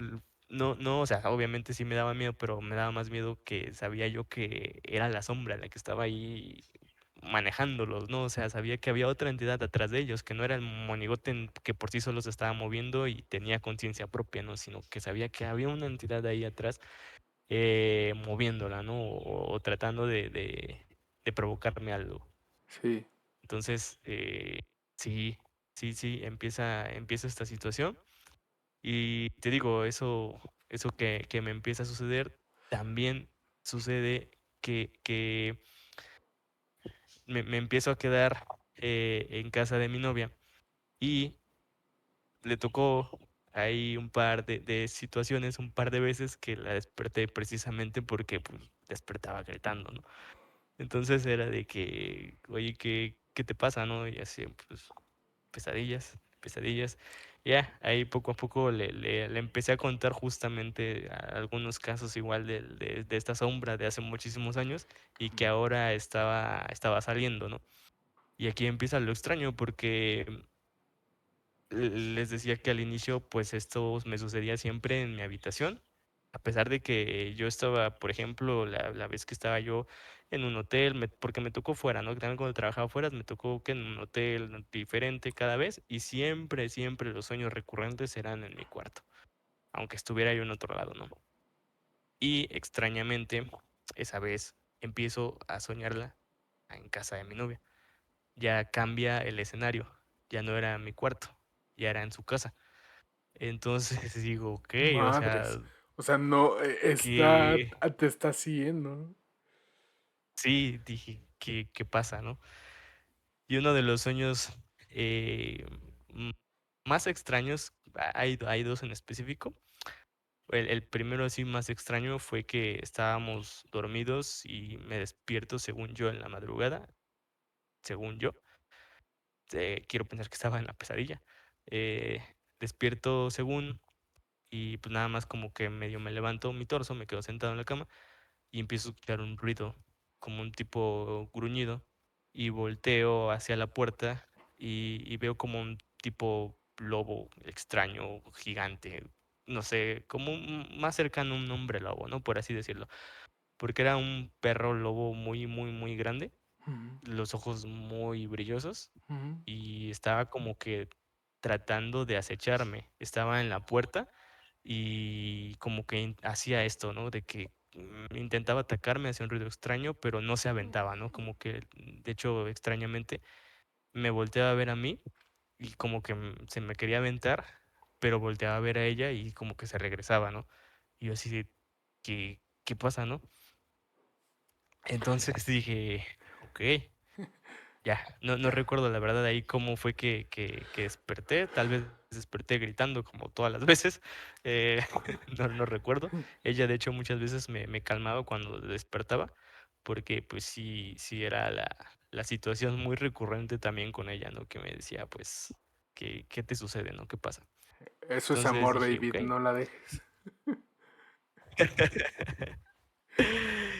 no, o sea, obviamente sí me daba miedo, pero me daba más miedo que sabía yo que era la sombra la que estaba ahí manejándolos, ¿no? O sea, sabía que había otra entidad atrás de ellos, que no era el monigote que por sí solo se estaba moviendo y tenía conciencia propia, ¿no? Sino que sabía que había una entidad ahí atrás moviéndola, ¿no? O tratando de provocarme algo. sí, Entonces, sí, sí, empieza esta situación. Y te digo, eso que me empieza a suceder, también sucede que me empiezo a quedar en casa de mi novia y le tocó ahí un par de situaciones, un par de veces que la desperté precisamente porque pues, despertaba gritando, ¿no? Entonces era de que, oye, ¿qué te pasa, no? Y así, pues, pesadillas. Ya, ahí poco a poco le empecé a contar justamente algunos casos igual de esta sombra de hace muchísimos años y que ahora estaba saliendo, ¿no? Y aquí empieza lo extraño porque les decía que al inicio, pues esto me sucedía siempre en mi habitación, A pesar de que yo estaba, por ejemplo, la vez que estaba yo en un hotel, porque me tocó fuera, ¿no? También cuando trabajaba fuera, me tocó que en un hotel diferente cada vez y siempre, siempre los sueños recurrentes eran en mi cuarto, aunque estuviera yo en otro lado, ¿no? Y extrañamente, esa vez empiezo a soñarla en casa de mi novia. Ya cambia el escenario, ya no era mi cuarto, ya era en su casa. Entonces digo, ok, o sea, Madres. O sea, no, que te está siguiendo, ¿no? sí, dije, ¿qué pasa, no? Y uno de los sueños eh, m- más extraños, hay dos en específico. El primero así más extraño fue que estábamos dormidos y me despierto según yo en la madrugada, según yo. Quiero pensar que estaba en la pesadilla. Eh, Despierto según y pues nada más como que medio me levanto mi torso, me quedo sentado en la cama y empiezo a escuchar un ruido, como un tipo gruñido, y volteo hacia la puerta y veo como un tipo lobo extraño, gigante, no sé, como más cercano a un hombre lobo, ¿no? Por así decirlo, porque era un perro lobo muy, muy, muy grande, Ujú, los ojos muy brillosos ujú. y estaba como que tratando de acecharme. Estaba en la puerta y como que hacía esto, ¿no? De que intentaba atacarme, hacía un ruido extraño, pero no se aventaba, ¿no? Como que, de hecho, extrañamente, me volteaba a ver a mí y como que se me quería aventar, pero volteaba a ver a ella y como que se regresaba, ¿no? Y yo así de, ¿qué pasa, no? Entonces dije, ok. Ya, no recuerdo la verdad ahí cómo fue que desperté, tal vez desperté gritando como todas las veces, eh, no recuerdo. Ella de hecho muchas veces me calmaba cuando despertaba, porque pues sí era la situación muy recurrente también con ella, ¿no? Que me decía, pues, ¿qué te sucede, no? ¿Qué pasa? Eso es Entonces amor, dije, ok. David, no la dejes.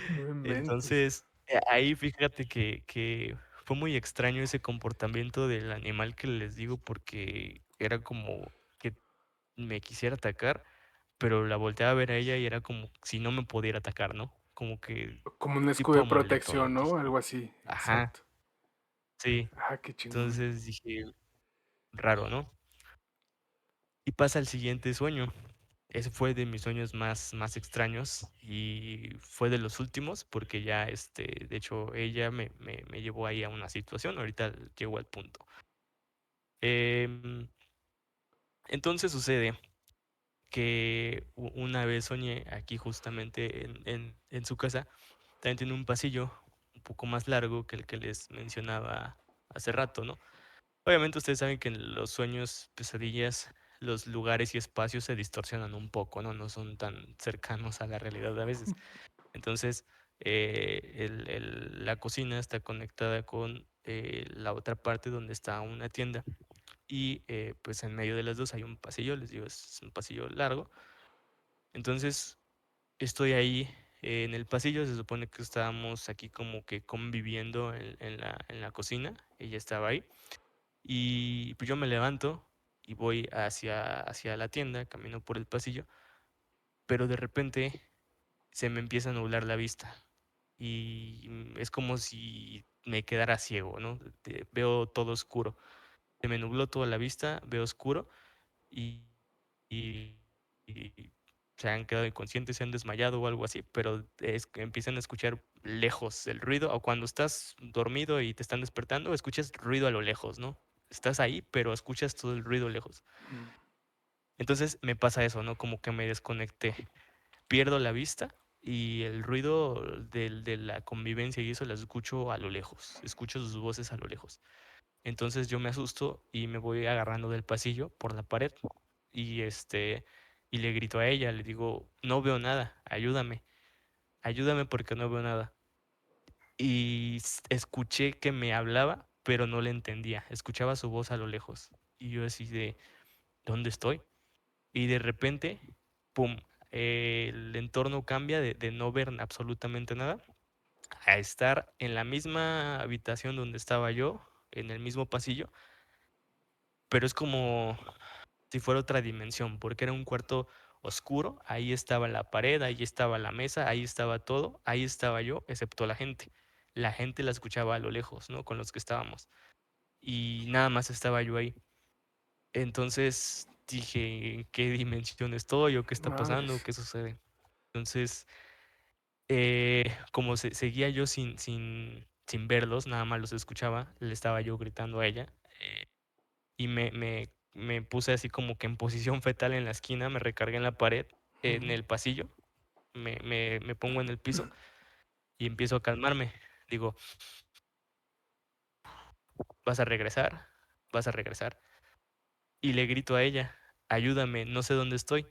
No inventes. Entonces, ahí fíjate que fue muy extraño ese comportamiento del animal que les digo, porque era como que me quisiera atacar, pero la volteaba a ver a ella y era como si no me pudiera atacar, ¿no? Como que Como un escudo tipo de amuleto, ¿no? protección, ¿no? Algo así. Ajá, Exacto. sí. Ah, qué chingón. Entonces dije, raro, ¿no? Y pasa el siguiente sueño. Ese fue de mis sueños más extraños y fue de los últimos porque ya, de hecho, ella me llevó ahí a una situación, ahorita llego al punto. Em, entonces sucede que una vez soñé aquí justamente en su casa, también tiene un pasillo un poco más largo que el que les mencionaba hace rato, ¿no? Obviamente ustedes saben que en los sueños, pesadillas, los lugares y espacios se distorsionan un poco, ¿no? No son tan cercanos a la realidad a veces. Entonces, la cocina está conectada con la otra parte donde está una tienda. Y pues en medio de las dos hay un pasillo, les digo, es un pasillo largo. Entonces, estoy ahí en el pasillo, se supone que estábamos aquí como que conviviendo en la cocina, ella estaba ahí. Y pues yo me levanto y voy hacia la tienda, camino por el pasillo, pero de repente se me empieza a nublar la vista y es como si me quedara ciego, ¿no? Veo todo oscuro. Se me nubló toda la vista, veo oscuro y, y- y se han quedado inconscientes, se han desmayado o algo así, pero es que empiezan a escuchar lejos el ruido, o cuando estás dormido y te están despertando, escuchas ruido a lo lejos, ¿no? Estás ahí, pero escuchas todo el ruido lejos. Entonces me pasa eso, ¿no? Como que me desconecté, pierdo la vista y el ruido de la convivencia y eso la escucho a lo lejos, escucho sus voces a lo lejos. Entonces yo me asusto y me voy agarrando del pasillo por la pared y y le grito a ella, le digo, no veo nada, ayúdame, ayúdame porque no veo nada. Y escuché que me hablaba, pero no le entendía, escuchaba su voz a lo lejos. Y yo así de, ¿dónde estoy? Y de repente, ¡pum! El entorno cambia de no ver absolutamente nada a estar en la misma habitación donde estaba yo, en el mismo pasillo, pero es como si fuera otra dimensión, porque era un cuarto oscuro, ahí estaba la pared, ahí estaba la mesa, ahí estaba todo, ahí estaba yo, excepto la gente. La gente la escuchaba a lo lejos, ¿no? Con los que estábamos. Y nada más estaba yo ahí. Entonces dije, ¿en qué dimensión estoy o qué está pasando? Madres. ¿Qué sucede? Entonces, como seguía yo sin verlos, nada más los escuchaba, le estaba yo gritando a ella, y me puse así como que en posición fetal en la esquina, me recargué en la pared, en el pasillo, me pongo en el piso y empiezo a calmarme. Digo, ¿vas a regresar? ¿Vas a regresar? Y le grito a ella, ayúdame, no sé dónde estoy.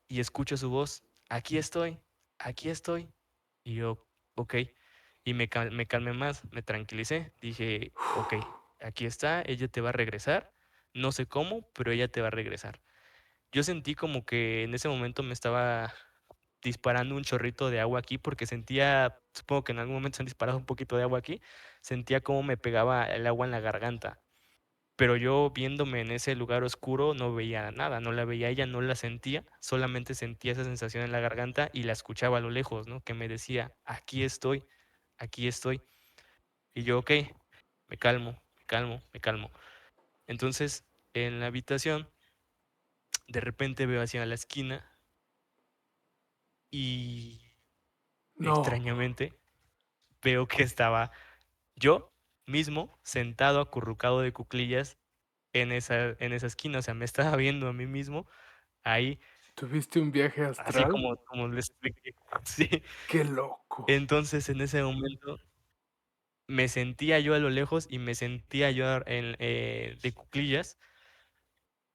Y escucho su voz, aquí estoy, aquí estoy. Y yo, ok. Y me calmé más, me tranquilicé. Dije, ok, aquí está, ella te va a regresar. No sé cómo, pero ella te va a regresar. Yo sentí como que en ese momento me estaba disparando un chorrito de agua aquí porque sentía, supongo que en algún momento se han disparado un poquito de agua aquí, sentía como me pegaba el agua en la garganta. Pero yo viéndome en ese lugar oscuro no veía nada, no la veía a ella, no la sentía, solamente sentía esa sensación en la garganta y la escuchaba a lo lejos, ¿no? Que me decía, aquí estoy, aquí estoy. Y yo, ok, me calmo, me calmo, me calmo. Entonces, en la habitación, de repente veo hacia la esquina y No. extrañamente veo que estaba yo mismo sentado acurrucado de cuclillas en esa esquina, o sea, me estaba viendo a mí mismo ahí. ¿Tuviste un viaje Así astral? como le expliqué. Sí. Qué loco. Entonces, en ese momento me sentía yo a lo lejos y me sentía yo de cuclillas,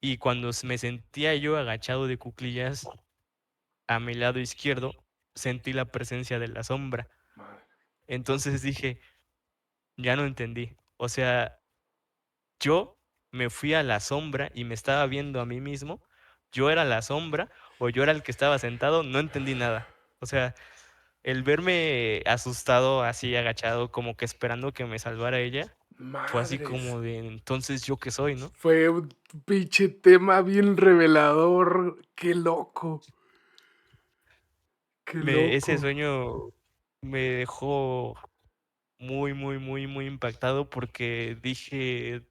y cuando me sentía yo agachado de cuclillas, a mi lado izquierdo sentí la presencia de la sombra. Madre. Entonces dije, ya no entendí. O sea, yo me fui a la sombra y me estaba viendo a mí mismo. ¿Yo era la sombra o yo era el que estaba sentado? No entendí nada. O sea, el verme asustado, así agachado, como que esperando que me salvara ella, fue así Madres. como de, entonces, ¿yo qué soy, no? Fue un pinche tema bien revelador. Qué loco. Qué Ese loco. sueño me dejó muy, muy, muy, muy impactado porque dije,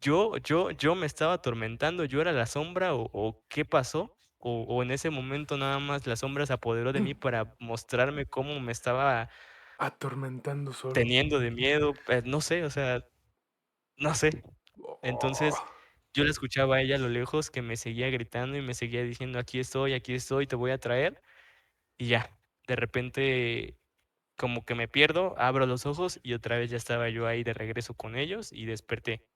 yo me estaba atormentando, yo era la sombra o qué pasó, o en ese momento nada más la sombra se apoderó de mí para mostrarme cómo me estaba Atormentando solo. teniendo de miedo, no sé, o sea, no sé. Entonces, Oh. yo la escuchaba a ella a lo lejos que me seguía gritando y me seguía diciendo: aquí estoy, te voy a traer", y ya, de repente, como que me pierdo, abro los ojos y otra vez ya estaba yo ahí de regreso con ellos y desperté,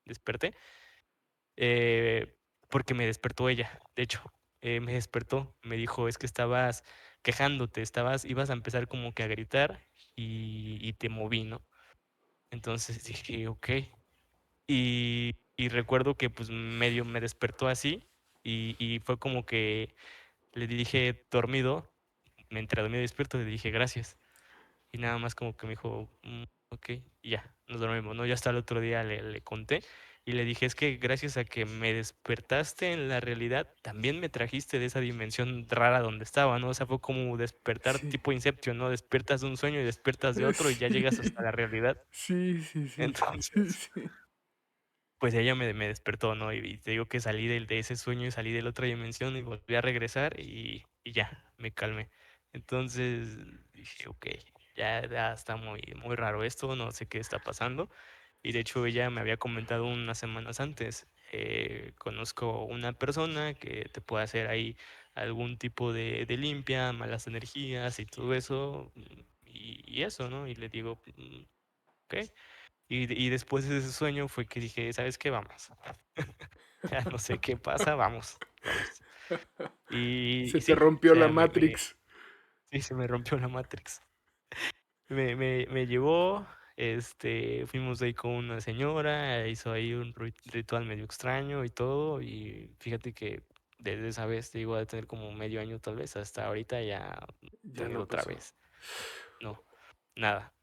eh, porque me despertó ella, de hecho, me despertó, me dijo: "Es que estabas quejándote, ibas a empezar como que a gritar y te moví", ¿no? Entonces dije: "Okey". Y recuerdo que, pues, medio me despertó así, y fue como que le dije dormido, entre dormido y despierto, le dije: "Gracias". Y nada más como que me dijo: okey", y ya, nos dormimos, ¿no? Ya hasta el otro día le conté y le dije: "Es que gracias a que me despertaste en la realidad, también me trajiste de esa dimensión rara donde estaba", ¿no? O sea, fue como despertar Sí. tipo Inception, ¿no? Despiertas de un sueño y despiertas de otro y ya llegas hasta Sí. la realidad. Sí, sí, sí, sí, sí, Entonces, sí. pues ella me despertó, ¿no? Y te digo que salí de ese sueño y salí de la otra dimensión y volví a regresar y ya, me calmé. Entonces dije, ok, ya está muy, muy raro esto, no sé qué está pasando. Y de hecho ella me había comentado unas semanas antes, conozco una persona que te puede hacer ahí algún tipo de limpia, malas energías y todo eso, y eso, ¿no? Y le digo, ok. Y después de ese sueño fue que dije, ¿sabes qué? Vamos. Ya no sé qué pasa, vamos, vamos. Se Y te sí, o rompió la sea, Matrix. sí, se me rompió la Matrix. Me llevó, fuimos ahí con una señora, hizo ahí un ritual medio extraño y todo, y fíjate que desde esa vez, te digo, de tener como medio año tal vez, hasta ahorita ya Ya tenido no otra pasó. vez. No, nada.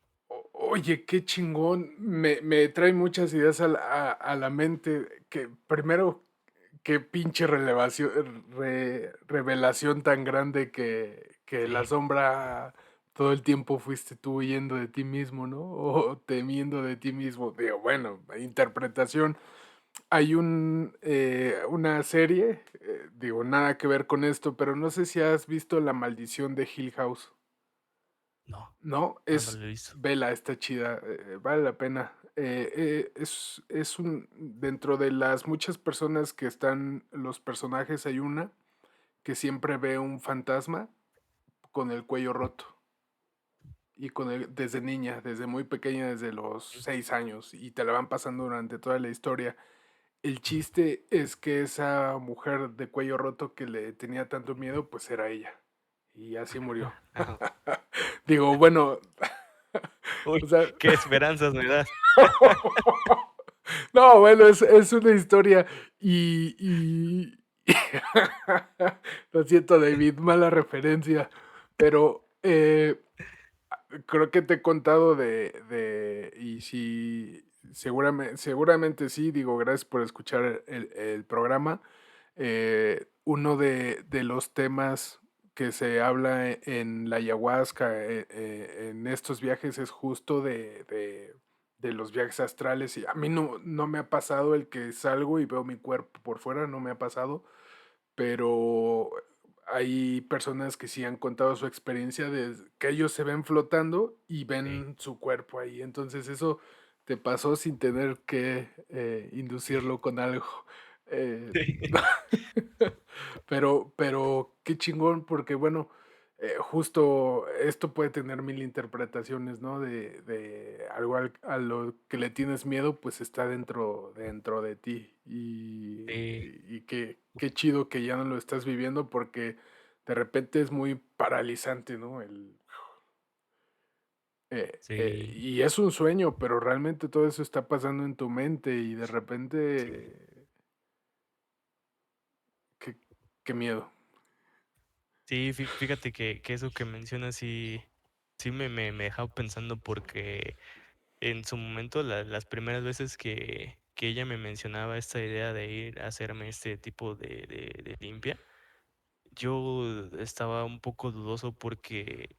Oye, qué chingón. Me trae muchas ideas a la mente. Que primero, qué pinche revelación tan grande que la Sí, sombra todo el tiempo fuiste tú huyendo de ti mismo, ¿no? O temiendo de ti mismo. Digo, bueno, interpretación. Hay una serie, digo, nada que ver con esto, pero no sé si has visto La Maldición de Hill House. no, No, no, no es, lo he visto. vela, está chida, vale la pena. Es dentro de las muchas personas que están, los personajes, hay una que siempre ve un fantasma con el cuello roto. Y desde niña, desde muy pequeña, desde los Mm, 6 años, y te la van pasando durante toda la historia. El mm. chiste es que esa mujer de cuello roto que le tenía tanto miedo, pues era ella. Y así murió. Ajá. Digo, bueno, Uy, o sea, qué esperanzas me das. no, bueno, es una historia y lo siento, David, mala referencia, pero creo que te he contado y si seguramente sí, digo, gracias por escuchar el programa. Uno de los temas que se habla en la ayahuasca, en estos viajes, es justo de los viajes astrales. Y a mí no me ha pasado el que salgo y veo mi cuerpo por fuera, no me ha pasado, pero hay personas que sí han contado su experiencia de que ellos se ven flotando y Sí, ven su cuerpo ahí. Entonces eso te pasó sin tener que inducirlo con algo. Eh, sí, pero qué chingón, porque bueno, justo esto puede tener mil interpretaciones, ¿no? De algo a lo que le tienes miedo, pues está dentro de ti. sí, Y qué chido que ya no lo estás viviendo porque de repente es muy paralizante, ¿no? sí, Y es un sueño, pero realmente todo eso está pasando en tu mente y de sí. repente, qué, qué miedo. Sí, fíjate que eso que mencionas sí me dejaba pensando porque en su momento las primeras veces que ella me mencionaba esta idea de ir a hacerme este tipo de limpia, yo estaba un poco dudoso porque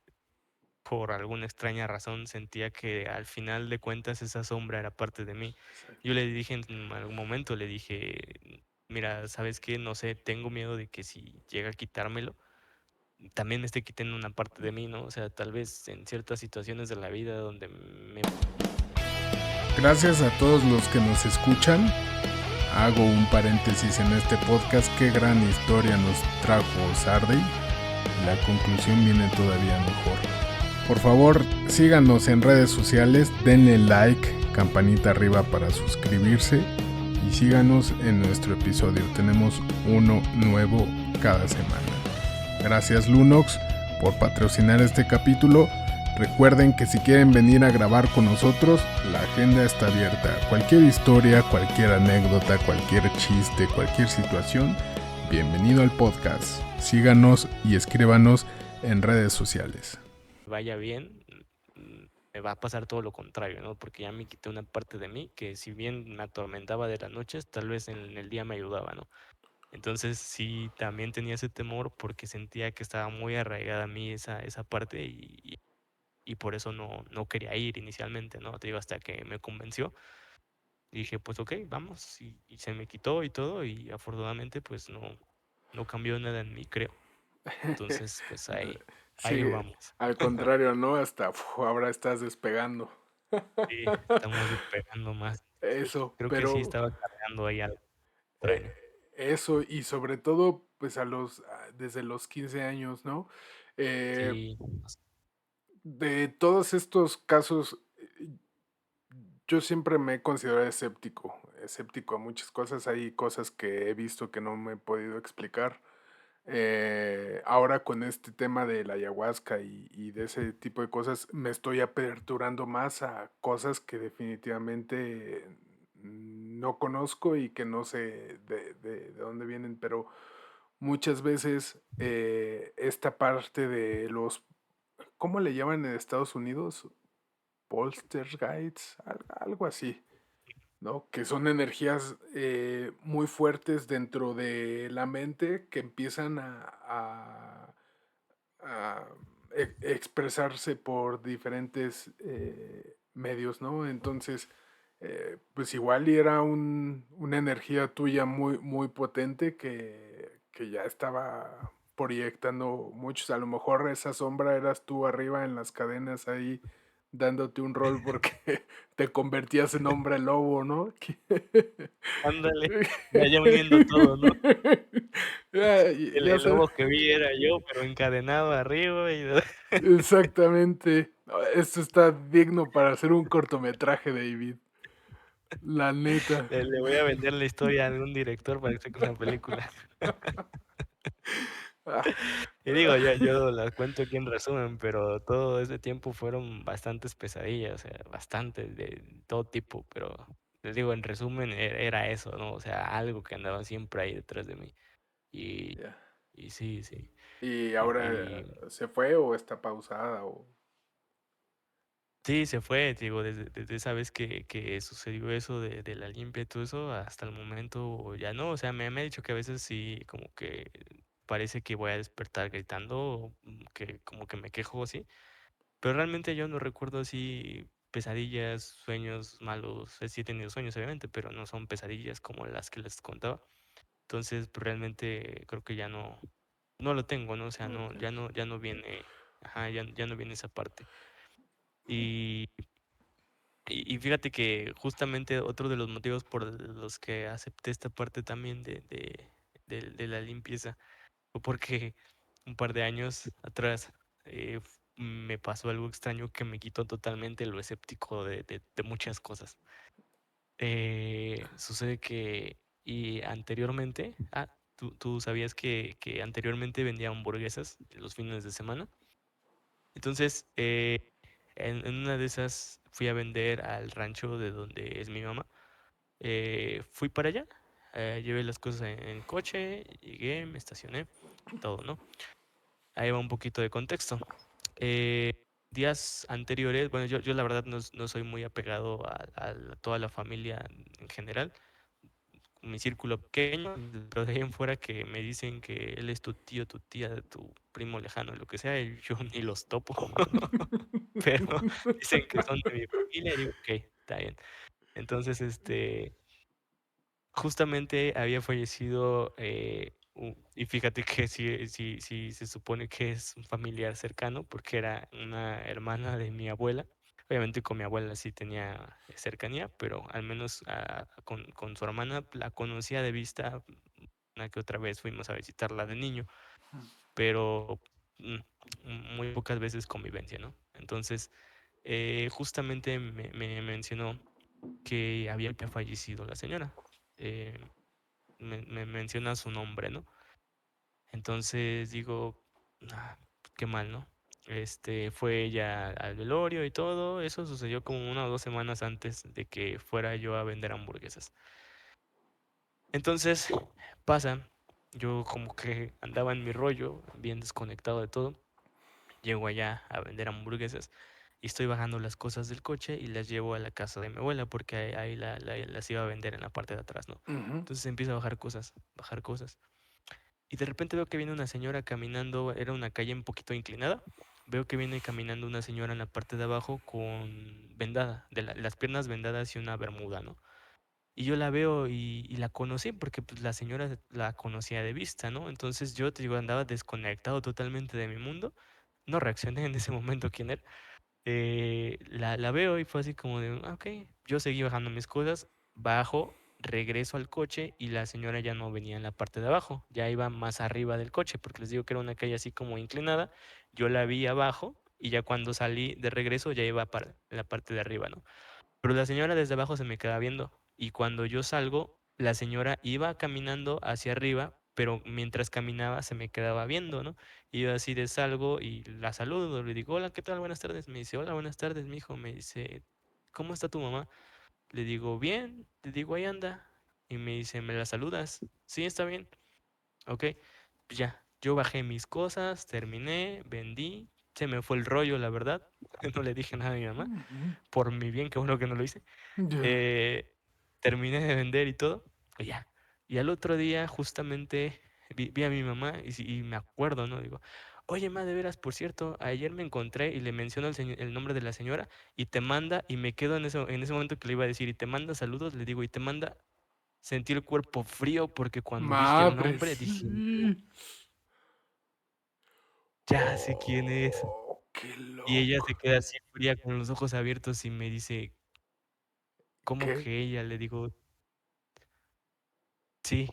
por alguna extraña razón sentía que al final de cuentas esa sombra era parte de mí. Yo le dije en algún momento, le dije, mira, ¿sabes qué? No sé, tengo miedo de que si llega a quitármelo, también me esté quitando una parte de mí, ¿no? O sea, tal vez en ciertas situaciones de la vida donde me... Gracias a todos los que nos escuchan. Hago un paréntesis en este podcast. Qué gran historia nos trajo Sardi. La conclusión viene todavía mejor. Por favor, síganos en redes sociales, denle like, campanita arriba para suscribirse y síganos en nuestro episodio. Tenemos uno nuevo cada semana. Gracias Lunox por patrocinar este capítulo. Recuerden que si quieren venir a grabar con nosotros, la agenda está abierta. Cualquier historia, cualquier anécdota, cualquier chiste, cualquier situación, bienvenido al podcast. Síganos y escríbanos en redes sociales. vaya bien, me va a pasar todo lo contrario, ¿no? Porque ya me quité una parte de mí que si bien me atormentaba de las noches, tal vez en el día me ayudaba, ¿no? Entonces sí, también tenía ese temor porque sentía que estaba muy arraigada a mí esa parte y por eso no quería ir inicialmente, ¿no? Te digo, hasta que me convenció, y dije, pues ok, vamos, y se me quitó y todo, y afortunadamente pues no cambió nada en mí, creo. Entonces, pues ahí Sí, vamos. al contrario, ¿no? Hasta ahora estás despegando. Sí, estamos despegando más. Sí, Eso, creo que sí pero estaba cargando ahí algo eh, extraño. eso y sobre todo, pues desde los 15 años, ¿no? Eh, Sí, de todos estos casos, yo siempre me he considerado escéptico a muchas cosas. Hay cosas que he visto que no me he podido explicar. Ahora con este tema de la ayahuasca y de ese tipo de cosas, me estoy aperturando más a cosas que definitivamente no conozco y que no sé de dónde vienen, pero muchas veces esta parte de ¿cómo le llaman en Estados Unidos? Poltergeists, algo así. ¿no? Que son energías muy fuertes dentro de la mente que empiezan a expresarse por diferentes medios, ¿no? Entonces, pues igual y era una energía tuya muy, muy potente que ya estaba proyectando muchos. A lo mejor esa sombra eras tú arriba en las cadenas ahí dándote un rol porque te convertías en hombre lobo, ¿no? Ándale, ya uniendo todo, ¿no? Ya, ya El sabes. lobo que vi era yo, pero encadenado arriba y Exactamente. Esto está digno para hacer un cortometraje, David. La neta. le voy a vender la historia a algún director para que saque una película. Ah, Y digo, yo las cuento aquí en resumen, pero todo ese tiempo fueron bastantes pesadillas, o sea, bastantes de todo tipo, pero les digo, en resumen era eso, ¿no? O sea, algo que andaba siempre ahí detrás de mí. Y, ya. y sí, sí. ¿Y Y, ahora y se fue o está pausada? sí, se fue, te digo, desde esa vez que sucedió eso de la limpia y todo eso, hasta el momento ya no. O sea, me ha dicho que a veces sí, como que parece que voy a despertar gritando, que como que me quejo así. Pero realmente yo no recuerdo así pesadillas, sueños malos. Sí he tenido sueños, obviamente, pero no son pesadillas como las que les contaba. Entonces, pues realmente creo que ya no lo tengo, ¿no? O sea, Ok. ya no viene, ajá, ya no viene esa parte. Y, y fíjate que justamente otro de los motivos por los que acepté esta parte también de la limpieza fue porque un par de años atrás me pasó algo extraño que me quitó totalmente lo escéptico de muchas cosas. Sucede que y anteriormente, tú sabías que anteriormente vendía hamburguesas los fines de semana. Entonces, en una de esas fui a vender al rancho de donde es mi mamá. Fui para allá, llevé las cosas en coche, llegué, me estacioné, todo, ¿no? Ahí va un poquito de contexto. Días anteriores, bueno, yo la verdad no soy muy apegado a toda la familia en general, mi círculo pequeño, pero de ahí en fuera que me dicen que él es tu tío, tu tía, tu primo lejano, lo que sea, y yo ni los topo, pero dicen que son de mi familia y digo, ok, está bien. Entonces, justamente había fallecido, y fíjate que sí se supone que es un familiar cercano, porque era una hermana de mi abuela. Obviamente con mi abuela sí tenía cercanía, pero al menos con su hermana la conocía de vista, una que otra vez fuimos a visitarla de niño, pero mm, muy pocas veces convivencia, ¿no? Entonces, justamente me mencionó que había fallecido la señora. Eh, me menciona su nombre, ¿no? Entonces digo, qué mal, ¿no? Fue ella al velorio y todo, eso sucedió como 1 o 2 semanas antes de que fuera yo a vender hamburguesas. Entonces, pasa, yo como que andaba en mi rollo, bien desconectado de todo, llego allá a vender hamburguesas y estoy bajando las cosas del coche y las llevo a la casa de mi abuela porque ahí las iba a vender en la parte de atrás, ¿no? Ujú. Entonces empiezo a bajar cosas, bajar cosas. Y de repente veo que viene una señora caminando, era una calle un poquito inclinada. Veo que viene caminando una señora en la parte de abajo con vendada, las piernas vendadas y una bermuda, ¿no? Y yo la veo y la conocí porque pues, la señora la conocía de vista, ¿no? Entonces yo, te digo, andaba desconectado totalmente de mi mundo. No reaccioné en ese momento quién era. La veo y fue así como de, ok, yo seguí bajando mis cosas, bajo, regreso al coche y la señora ya no venía en la parte de abajo, ya iba más arriba del coche, porque les digo que era una calle así como inclinada, yo la vi abajo y ya cuando salí de regreso ya iba para la parte de arriba, ¿no? Pero la señora desde abajo se me queda viendo y cuando yo salgo, la señora iba caminando hacia arriba, pero mientras caminaba se me quedaba viendo, ¿no? Y yo así de salgo y la saludo, le digo, hola, ¿qué tal? Buenas tardes. Me dice, hola, buenas tardes, mi hijo. Me dice, ¿cómo está tu mamá? Le digo, bien, le digo, ahí anda. Y me dice, ¿me la saludas? Sí, está bien. Ok, pues ya, yo bajé mis cosas, terminé, vendí, se me fue el rollo, la verdad. No le dije nada a mi mamá, Ujú. por mi bien, que bueno que no lo hice. Ya. Eh, terminé de vender y todo, y ya. Y al otro día, justamente, vi a mi mamá y me acuerdo, ¿no? Digo, oye, ma, de veras, por cierto, ayer me encontré y le menciono el nombre de la señora y te manda, y me quedo en ese momento que le iba a decir, y te manda saludos, le digo, y te manda, sentí el cuerpo frío porque cuando dije el Madre, nombre dije, "No, sí. ya sé quién es". Oh, qué Y ella se loco. queda así fría con los ojos abiertos y me dice, ¿cómo ¿Qué? que ella? Le digo, sí.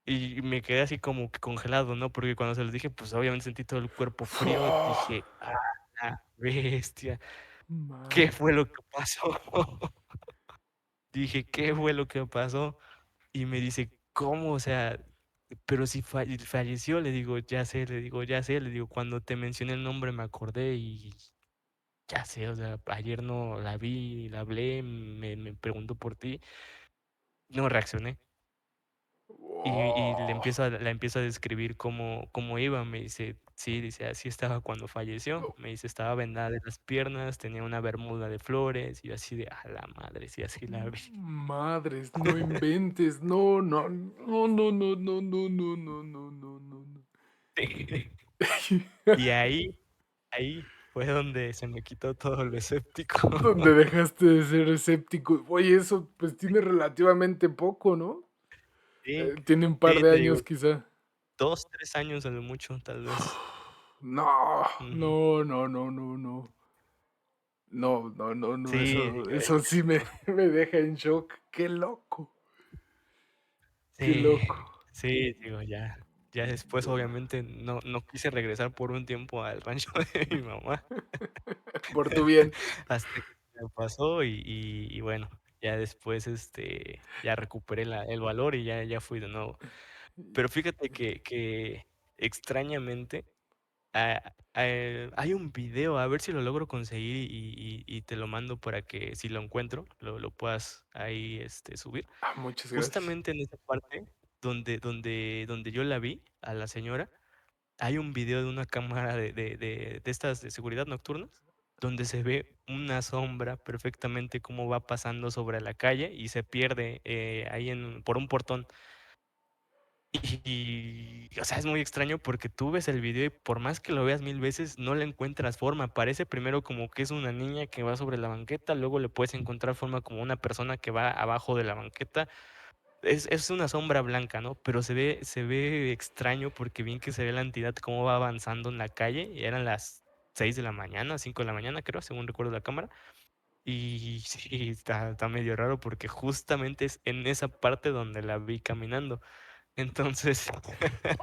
Y me quedé así como que congelado, ¿no? Porque cuando se los dije, pues obviamente sentí todo el cuerpo frío. Oh, Dije, ¡ah, la bestia! ¿Qué madre. fue lo que pasó? Dije, ¿qué fue lo que pasó? Y me dice, ¿cómo? O sea, pero si falleció, le digo, ya sé, le digo, ya sé, le digo, cuando te mencioné el nombre me acordé y ya sé, o sea, ayer no la vi, la hablé, me preguntó por ti, no reaccioné. Y Oh. la empiezo a describir cómo iba. Me dice, sí, dice, así estaba cuando falleció. Me dice, estaba vendada de las piernas, tenía una bermuda de flores, y yo así de, a la madre, sí, así la vi. Madres, no inventes. No, no, no, no, no, no, no, no, no, no, no, no, no. Y ahí fue donde se me quitó todo lo escéptico. Donde dejaste de ser escéptico. Oye, eso pues tiene relativamente poco, ¿no? Sí, Tiene un par sí, de te digo, años quizá. 2, 3 años a lo mucho, tal vez. No, Ujú. no, no, no, no, no. No, no, no, no, Sí, digo, eso sí me deja en shock. Qué loco, qué sí, loco. sí, digo, ya después obviamente no quise regresar por un tiempo al rancho de mi mamá. Por tu bien. Hasta que me pasó y bueno, ya después, ya recuperé el valor y ya fui de nuevo. Pero fíjate que extrañamente, hay un video, a ver si lo logro conseguir y te lo mando para que, si lo encuentro, lo puedas ahí, subir. Ah, muchas gracias. Justamente en esa parte donde yo la vi, a la señora, hay un video de una cámara de estas de seguridad nocturnas, donde se ve una sombra perfectamente cómo va pasando sobre la calle y se pierde, ahí por un portón. O sea, es muy extraño porque tú ves el video y por más que lo veas 1000 veces, no le encuentras forma. Parece primero como que es una niña que va sobre la banqueta, luego le puedes encontrar forma como una persona que va abajo de la banqueta. Es una sombra blanca, ¿no? Pero se ve extraño porque bien que se ve la entidad cómo va avanzando en la calle, y eran las 6 de la mañana, 5 de la mañana, creo, según recuerdo la cámara. Y sí, está medio raro porque justamente es en esa parte donde la vi caminando. Entonces,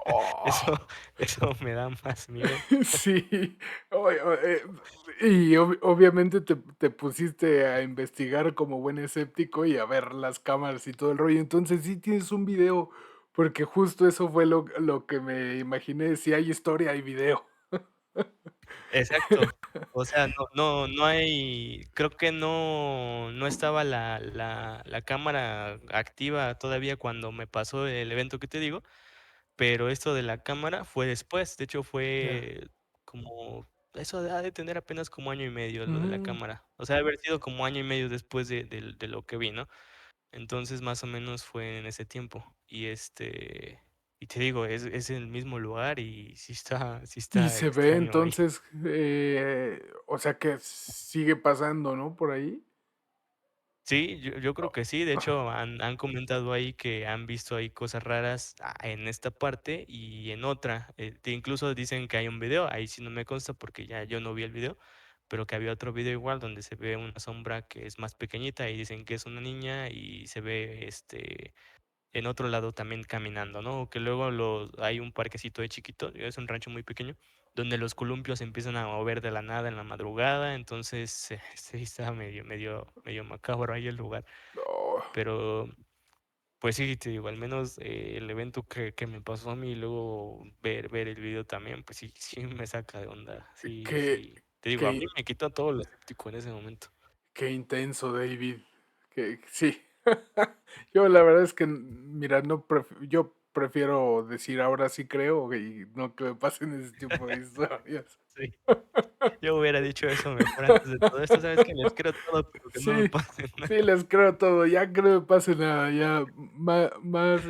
Oh. eso eso me da más miedo. Sí, y obviamente te pusiste a investigar como buen escéptico y a ver las cámaras y todo el rollo. Entonces sí tienes un video, porque justo eso fue lo que me imaginé. Si hay historia, hay video. Exacto. O sea, no hay, creo que no estaba la cámara activa todavía cuando me pasó el evento que te digo, pero esto de la cámara fue después. De hecho, Ya. fue como eso ha de tener apenas como año y medio lo de la Mm, cámara. O sea, haber sido como año y medio después de lo que vi, ¿no? Entonces, más o menos fue en ese tiempo. Y te digo, es el mismo lugar y sí y está se ve extraño ahí. entonces, o sea que sigue pasando, ¿no? Por ahí. Sí, yo creo que sí. De hecho, han comentado ahí que han visto ahí cosas raras, en esta parte y en otra. Incluso dicen que hay un video, ahí sí no me consta porque ya yo no vi el video, pero que había otro video igual donde se ve una sombra que es más pequeñita y dicen que es una niña y se ve, en otro lado también caminando, ¿no? O que luego hay un parquecito de chiquito, es un rancho muy pequeño, donde los columpios se empiezan a mover de la nada en la madrugada, entonces, sí está medio macabro ahí el lugar. Oh, Pero, pues sí, te digo, al menos, el evento que me pasó a mí y luego ver el video también, pues sí, sí me saca de onda. Sí, qué, sí. Te digo, a mí qué, me quitó todo lo escéptico en ese momento. qué intenso, David. Que sí. Yo la verdad es que, mira, no yo prefiero decir ahora sí creo y no que me pasen ese tipo de historias. Sí, yo hubiera dicho eso mejor antes de todo esto, ¿sabes qué? Les creo todo, pero que no me Sí, pase nada. sí, les creo todo, ya que no me pase nada, ya más,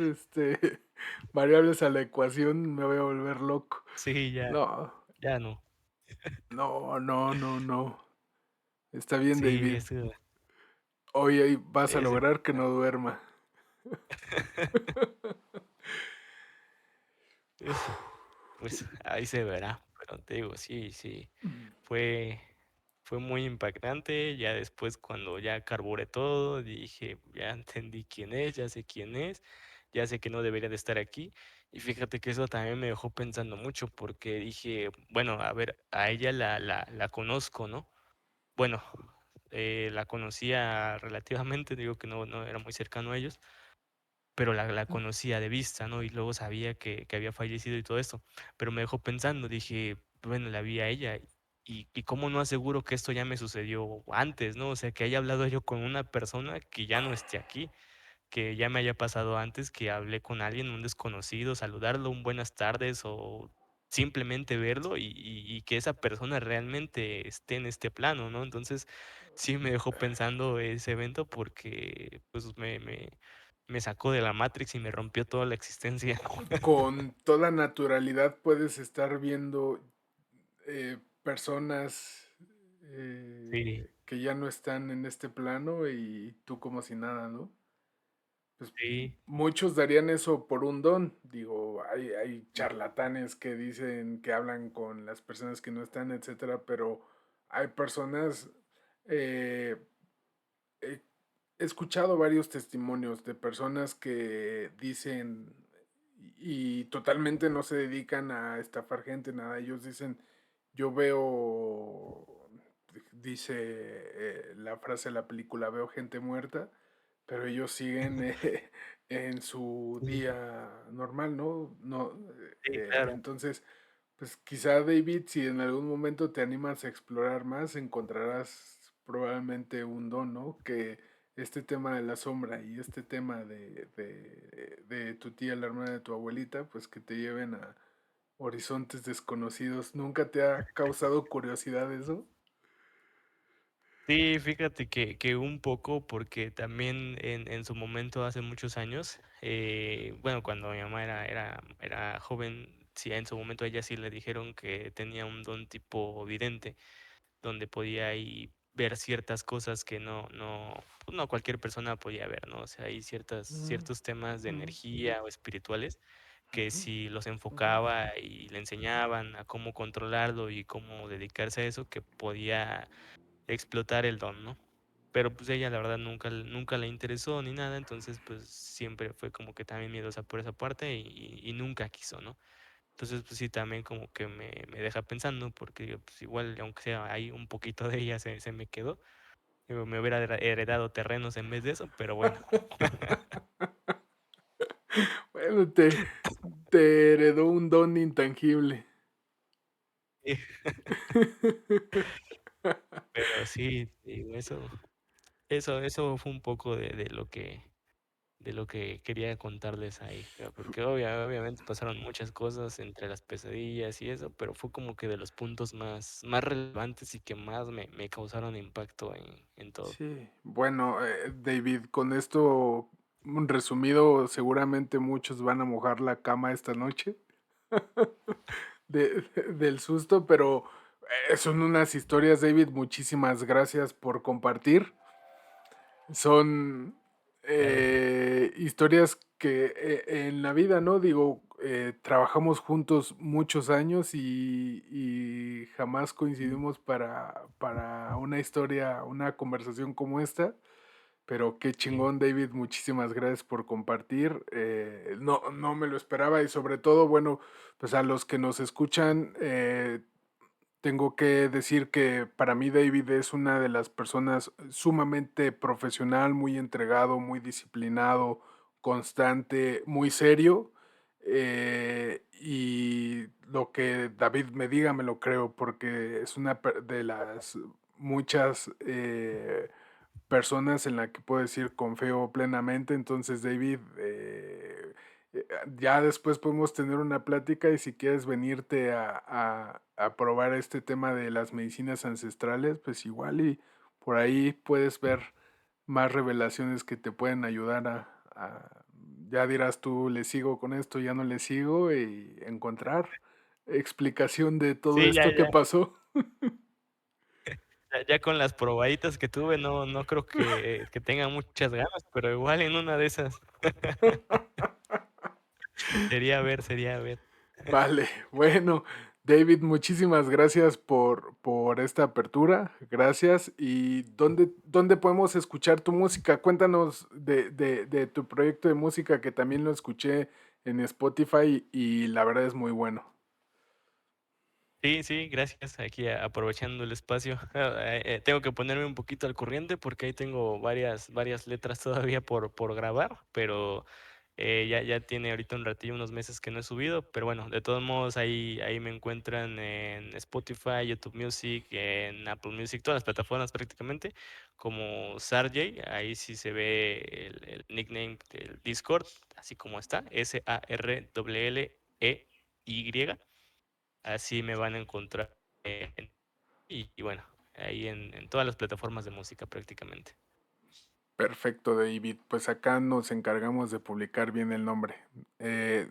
variables a la ecuación me voy a volver loco. Sí, ya, No, ya no. no, no, no, no. Está bien, Sí, David. eso Hoy ahí vas a ese lograr que no duerma. Eso, pues, ahí se verá, pero te digo, sí, sí, fue fue muy impactante. Ya después, cuando ya carburé todo, dije: "Ya entendí quién es, ya sé que no debería de estar aquí". Y fíjate que eso también me dejó pensando mucho, porque dije: "Bueno, a ver, a ella la conozco, ¿no?". Bueno, la conocía relativamente, digo que no era muy cercano a ellos, pero la conocía de vista, ¿no? Y luego sabía que había fallecido y todo esto. Pero me dejó pensando, dije, bueno, la vi a ella y cómo no aseguro que esto ya me sucedió antes, ¿no? O sea, que haya hablado yo con una persona que ya no esté aquí, que ya me haya pasado antes, que hablé con alguien, un desconocido, saludarlo, un buenas tardes o simplemente verlo y que esa persona realmente esté en este plano, ¿no? Entonces, sí me dejó pensando ese evento porque pues me sacó de la Matrix y me rompió toda la existencia. Con toda naturalidad puedes estar viendo personas Sí, que ya no están en este plano y tú como si nada, ¿no? Pues sí, muchos darían eso por un don. Digo, hay charlatanes que dicen que hablan con las personas que no están, etcétera, pero hay personas, eh, he escuchado varios testimonios de personas que dicen y totalmente no se dedican a estafar gente, nada. Ellos dicen, yo veo, dice la frase de la película, veo gente muerta, pero ellos siguen en su sí, día normal, ¿no? No, sí, claro. entonces, pues quizá David, si en algún momento te animas a explorar más, encontrarás probablemente un don, ¿no? Que este tema de la sombra y este tema de tu tía, la hermana de tu abuelita, pues que te lleven a horizontes desconocidos. ¿Nunca te ha causado curiosidad eso? Sí, fíjate que un poco, porque también en su momento, hace muchos años, bueno, cuando mi mamá era joven, sí, en su momento a ella sí le dijeron que tenía un don tipo vidente, donde podía ahí ver ciertas cosas que pues no cualquier persona podía ver, ¿no? O sea, hay Mm, ciertos temas de mm, energía o espirituales que ujú, si los ujú. enfocaba y le enseñaban a cómo controlarlo y cómo dedicarse a eso, que podía explotar el don, ¿no? Pero, pues, ella la verdad nunca le interesó ni nada, entonces, pues, siempre fue como que también miedosa por esa parte y nunca quiso, ¿no? Entonces, pues sí, también como que me deja pensando, porque digo, pues, igual, aunque sea ahí un poquito de ella se me quedó, digo, me hubiera heredado terrenos en vez de eso, pero bueno. Bueno, te heredó un don intangible. Sí, pero sí, digo, eso fue un poco de lo que quería contarles ahí, porque obviamente pasaron muchas cosas entre las pesadillas y eso, pero fue como que de los puntos más relevantes y que más me causaron impacto en todo. Sí, bueno, David, con esto resumido, seguramente muchos van a mojar la cama esta noche del susto, pero son unas historias, David. Muchísimas gracias por compartir. Son Claro, historias que en la vida, ¿no? Digo, trabajamos juntos muchos años y jamás coincidimos para una historia, una conversación como esta. Pero qué sí. chingón, David. Muchísimas gracias por compartir. No me lo esperaba y sobre todo, bueno, pues a los que nos escuchan, tengo que decir que para mí David es una de las personas sumamente profesional, muy entregado, muy disciplinado, constante, muy serio. Y lo que David me diga me lo creo porque es una de las muchas personas en la que puedo decir confío plenamente. Entonces, David, ya después podemos tener una plática y si quieres venirte a probar este tema de las medicinas ancestrales, pues igual y por ahí puedes ver más revelaciones que te pueden ayudar ya dirás tú, le sigo con esto, ya no le sigo y encontrar explicación de todo Sí, esto que pasó. ya con las probaditas que tuve, no creo que tenga muchas ganas, pero igual en una de esas. Sería ver. Vale, bueno, David, muchísimas gracias por esta apertura, gracias. ¿Y dónde podemos escuchar tu música? Cuéntanos de tu proyecto de música que también lo escuché en Spotify y la verdad es muy bueno. Sí, gracias. Aquí aprovechando el espacio. Tengo que ponerme un poquito al corriente porque ahí tengo varias letras todavía por grabar, pero ya tiene ahorita un ratillo, unos meses que no he subido, pero bueno, de todos modos ahí me encuentran en Spotify, YouTube Music, en Apple Music, todas las plataformas prácticamente, como Sarjay, ahí sí se ve el nickname del Discord, así como está, SARWLEY. Así me van a encontrar. Y bueno, ahí en todas las plataformas de música prácticamente. Perfecto, David. Pues acá nos encargamos de publicar bien el nombre.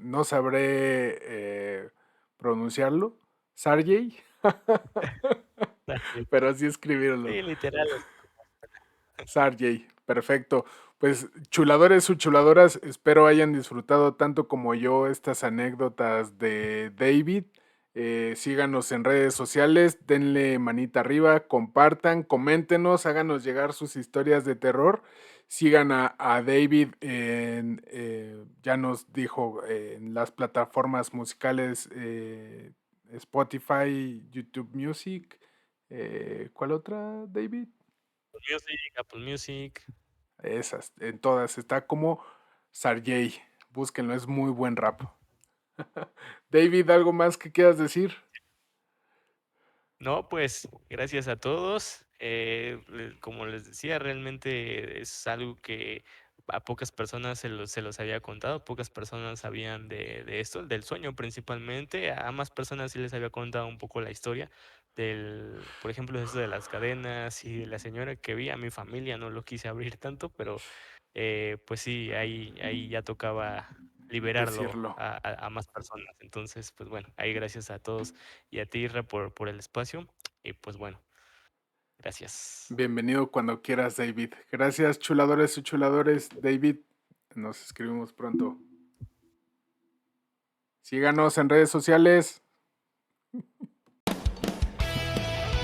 No sabré pronunciarlo, Sarjay, Sí, pero así escribirlo. sí, literal. Sarjay, perfecto. Pues chuladores o chuladoras, espero hayan disfrutado tanto como yo estas anécdotas de David. Síganos en redes sociales, denle manita arriba, compartan, coméntenos, háganos llegar sus historias de terror. Sigan a David ya nos dijo, en las plataformas musicales Spotify, YouTube Music. ¿Cuál otra, David? Apple Music. Esas, en todas. Está como Sarjay. Búsquenlo, es muy buen rap. David, ¿algo más que quieras decir? No, pues gracias a todos. Como les decía, realmente es algo que a pocas personas se los había contado, pocas personas sabían de esto, del sueño principalmente. A más personas sí les había contado un poco la historia por ejemplo, eso de las cadenas y de la señora que vi. A mi familia no lo quise abrir tanto, pero pues sí, ahí ya tocaba liberarlo Decirlo. a más personas. Entonces, pues bueno, ahí gracias a todos y a ti, Isra, por el espacio. Y pues bueno, gracias. Bienvenido cuando quieras, David. Gracias, chuladores y chuladores. David, nos escribimos pronto. Síganos en redes sociales.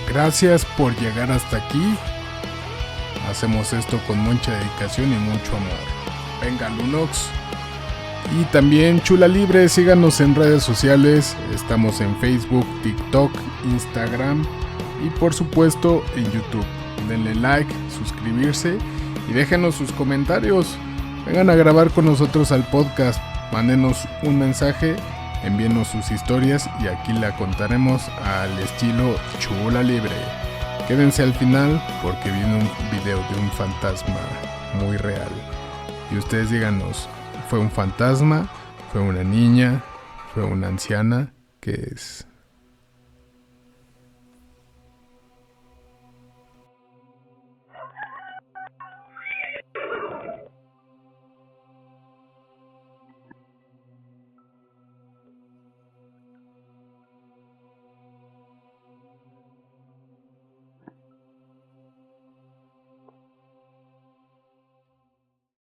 Gracias por llegar hasta aquí. Hacemos esto con mucha dedicación y mucho amor. Venga, Lunox. Y también Chula Libre, síganos en redes sociales. Estamos en Facebook, TikTok, Instagram y por supuesto en YouTube. Denle like, suscribirse y déjenos sus comentarios. Vengan a grabar con nosotros al podcast. Mándenos un mensaje, envíenos sus historias y aquí la contaremos al estilo Chula Libre. Quédense al final porque viene un video de un fantasma muy real. Y ustedes díganos, ¿fue un fantasma? ¿Fue una niña? ¿Fue una anciana? ¿Qué es?